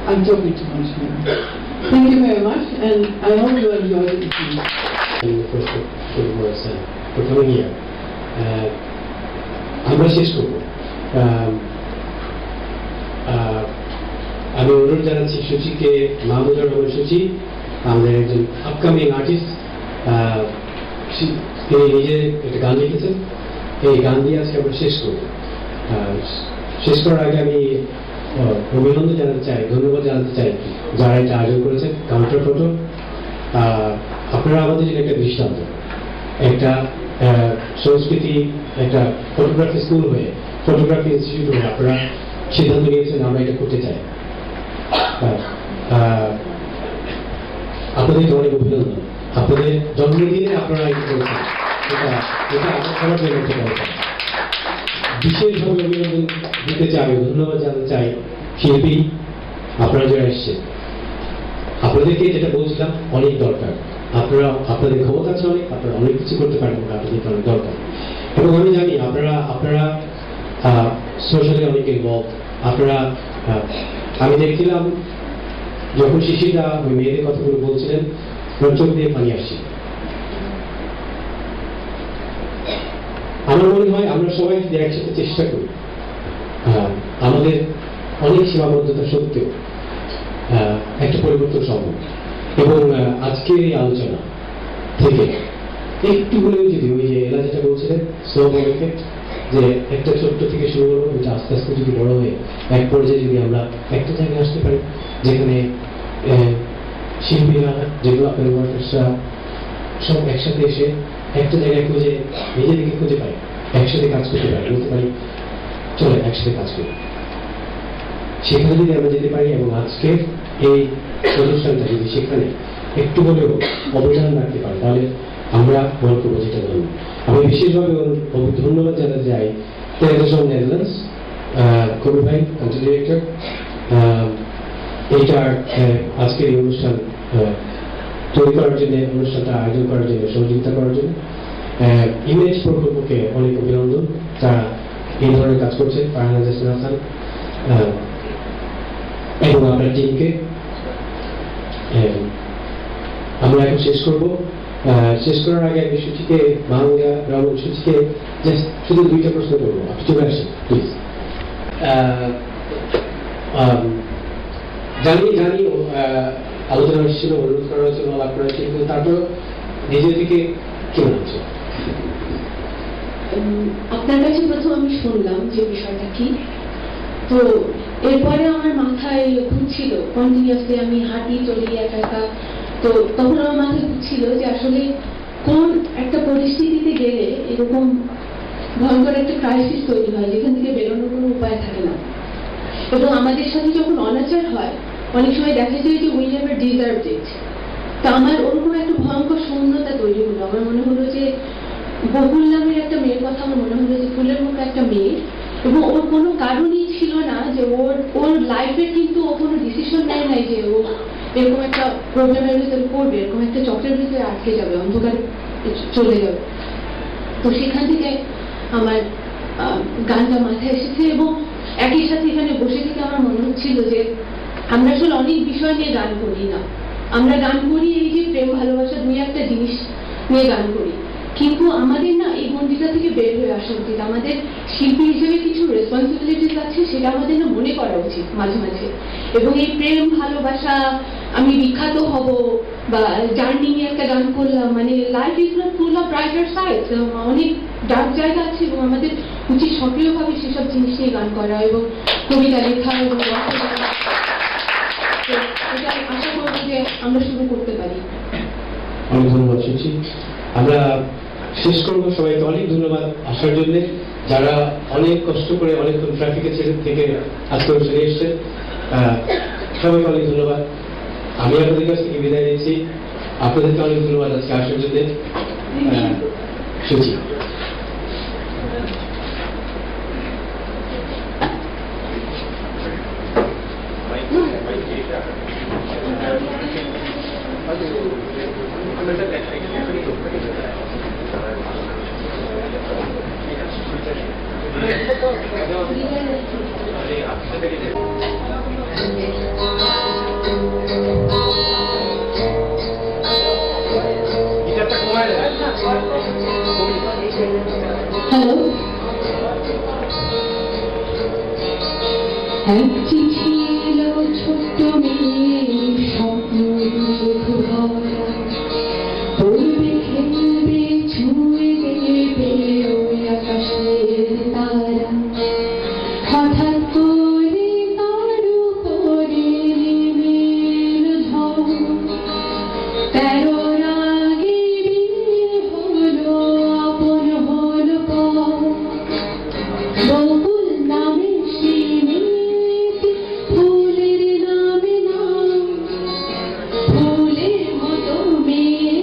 I'm talking too much now. Thank you very much, and I hope you enjoyed it. In the first few words for coming here. আমরা শেষ করব। আমি অনুরোধ জানাচ্ছি সুচিকে, মাহমুদুর রহমান সুচি, আমাদের একজন upcoming artist, তিনি নিজে একটা গান লিখেছেন, এই গান দিয়ে আজকে আমরা শেষ করব। শেষ করার আগে আমি অভিনন্দন জানাতে চাই, ধন্যবাদ জানাতে চাই যারা এটা আয়োজন করেছেন। কাউন্টার ফটো, আপনারা আমাদের জন্য একটা দৃষ্টান্ত, একটা সংস্কৃতি, একটা ফটোগ্রাফি স্কুল হয়ে, ফটোগ্রাফি ইনস্টিটিউট হয়ে আপনারা সিদ্ধান্ত নিয়েছেন আমরা এটা করতে চাই। আপনাদেরকে অনেক অভিনন্দন। আপনাদের জন্মদিনে আপনারা এটা করেছেন, এটা আমার সবার জন্য একটা কথা। বিশেষভাবে অভিনন্দন দিতে চাই, ধন্যবাদ জানাতে চাই শিল্পী আপনারা যারা এসছেন, আপনাদেরকে যেটা বলছিলাম, অনেক দরকার। আপনারা আপনাদের ক্ষমতা আছে অনেক, আপনারা অনেক কিছু করতে পারেন, আপনাদেরকে অনেক দরকার। এবং আমি জানি আপনারা সোশ্যালি অনেক ইনভলভ। আপনারা আমি দেখছিলাম যখন শিশিরা ওই মেয়েদের কথাগুলো বলছিলেন, ওর চোখ দিয়ে পানি আসছে। আমার মনে হয় আমরা সবাই যদি একসাথে চেষ্টা করি, আমাদের অনেক সীমাবদ্ধতা সত্ত্বেও একটা পরিবর্তন সম্ভব। এবং আজকের এই আলোচনা থেকে একটু হলেও যদি ওই যে এলা যেটা বলছিলেন স্নোবল এফেক্ট, যে একটা ছোট্ট থেকে শুরু করবো, এটা আস্তে আস্তে যদি বড় হয়ে এক পর্যায়ে যদি আমরা একটা জায়গায় আসতে পারি যেখানে শিল্পীরা, যেগুলো আপনার ওয়ার্কার্সরা সব একসাথে এসে একটা জায়গায় খুঁজে নিজেদেরকে খুঁজে পাই, একসাথে কাজ করতে পারি, বলতে পারি চলে একসাথে কাজ করি। সেখানে যদি আমরা যেতে পারি এবং আজকে এই অনুষ্ঠানটা যদি সেখানে একটু হলেও অবদান রাখতে পারি, তাহলে আমরা মনে করবো যেটা ধন্য। আমি বিশেষভাবে ধন্যবাদ জানাতে চাই টেলিভিশন নেদারল্যান্ডস, কবির ভাই, কান্ট্রি ডিরেক্টর, এইটার আজকের এই অনুষ্ঠান তৈরি করার জন্য, অনুষ্ঠানটা আয়োজন করার জন্য, সহযোগিতা করার জন্য। ইমেজ প্রকল্পকে অনেক অভিনন্দন, যারা এই ধরনের কাজ করছে, ফারহানা জাসমিন হাসান এবং আপনার টিমকে। আমরা এখন শেষ করব। শেষ করার আগে আমি সূচিকে, মাহমুদা রাহুল, সূচিকে জাস্ট শুধু দুইটা প্রশ্ন করবো, আপনি চলে আসেন প্লিজ। জানি আলোচনা হচ্ছিল, অনুরোধ করা হয়েছিল, আলাপ করা হয়েছিল, কিন্তু তারপর নিজে থেকে কেমন হচ্ছে? আপনার কাছে প্রথম আমি শুনলাম যে বিষয়টা কি, তো এরপরে আমার মাথায় ঘুরছিল কন্টিনিউয়াসলি, আমি হাঁটি চলি একা একা, তো তখন আমার মাথায় ঘুরছিল যে আসলে কোন একটা পরিস্থিতিতে গেলে এরকম ভয়ঙ্কর একটা ক্রাইসিস তৈরি হয় যেখান থেকে বেরোনোর কোনো উপায় থাকে না। এবং আমাদের সাথে যখন অনাচার হয় অনেক সময় দেখা যায় যে উই নেভার ডিজার্ভড ইট। তা আমার ওরকম একটা ভয়ঙ্কর শূন্যতা তৈরি হলো। আমার মনে হলো যে বকুল নামের একটা মেয়ের কথা আমার মনে হলো, যে ফুলের মতো একটা মেয়ে, এবং ওর কোনো কারণই ছিল না যে ওর লাইফের কিন্তু ও কোনো ডিসিশন নেয় নাই যে ও এরকম একটা প্রবলেমের ভিতরে পড়বে, এরকম একটা চক্রের ভিতরে আটকে যাবে, অন্ধকারে চলে যাবে। তো সেখান থেকে আমার গানটা মাথায় এসেছে, এবং একই সাথে এখানে বসে থেকে আমার মনে হচ্ছিল যে আমরা আসলে অনেক বিষয় নিয়ে গান করি না, আমরা গান করি এই যে প্রেম ভালোবাসা দুই একটা জিনিস নিয়ে গান করি, কিন্তু আমাদের না এই গণ্ডিটা থেকে বের হয়ে আসা উচিত। আমাদের শিল্পী হিসেবে কিছু রেসপন্সিবিলিটিস আছে, সেটা আমাদের না মনে করা উচিত মাঝে মাঝে। এবং এই প্রেম ভালোবাসা, আমি বিখ্যাত হব বা জার্নি নিয়ে একটা গান করলাম, মানে life is not full of brighter side, অনেক ডার্ক জায়গা আছে, এবং আমাদের উচিত সক্রিয়ভাবে সেসব জিনিস নিয়ে গান করা এবং কবিতা লেখা এবং এটা আশা করবো যে আমরা শুরু করতে পারি। অনেক ধন্যবাদ শুনছি। আমরা শেষ করবো। সবাইকে অনেক ধন্যবাদ আসার জন্য, যারা অনেক কষ্ট করে অনেকক্ষণ ট্রাফিকে থেকে আজকে চলে এসছেন, সবাইকে অনেক ধন্যবাদ। আমি আপনাদের কাছ থেকে বিদায় নিচ্ছি, আপনাদেরকে অনেক ধন্যবাদ আজকে আসার জন্য। শুনছি হ্যালো, এক চিঠি এলো ছোট্ট মেয়ে, স্বপ্ন পড়বে খেলবে ছুঁয়ে দেবে ওই আকাশের তারা, হঠাৎ করে তার উপরে নেমে এলো ঝড়, 13 রাগে বিয়ে হলো, আপন হলো পর, বকুল নামে সেই মেয়েটি, ফুলের নামে নাম, ফুলের মতো মেয়ে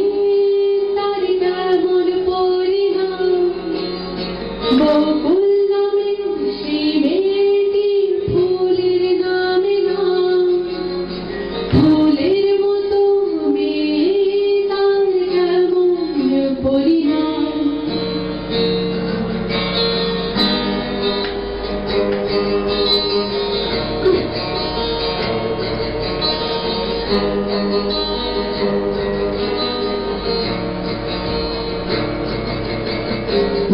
তার কেমন পরিণাম, বকুল নামে সেই মেয়েটি, ফুলের নামে নাম।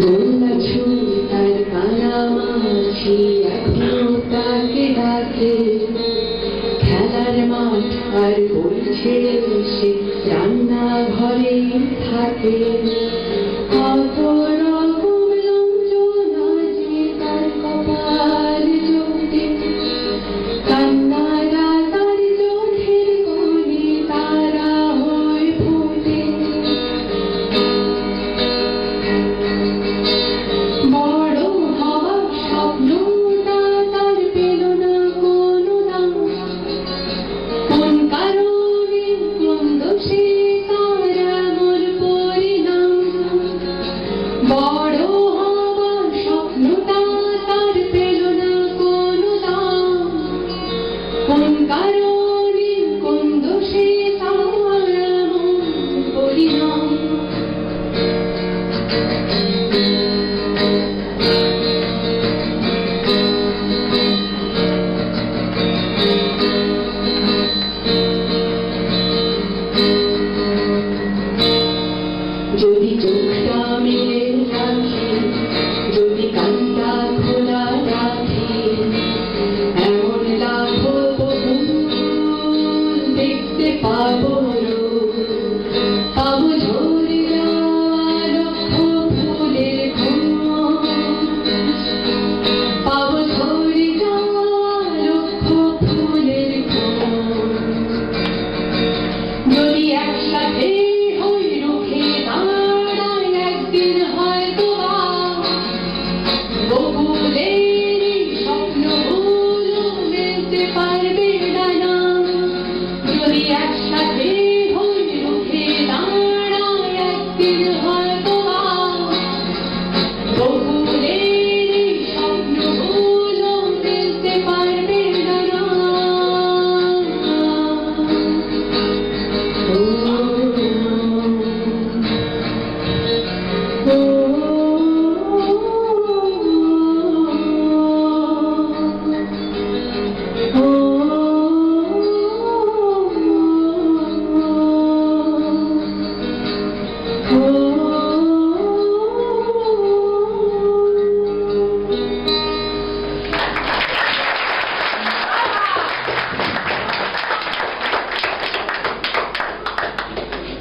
দোলনা ছুঁয়ে তার কানামাছি এখনো তাকে ডাকে, খেলার মাঠ আর বলছে সে রান্না ঘরে থাকে।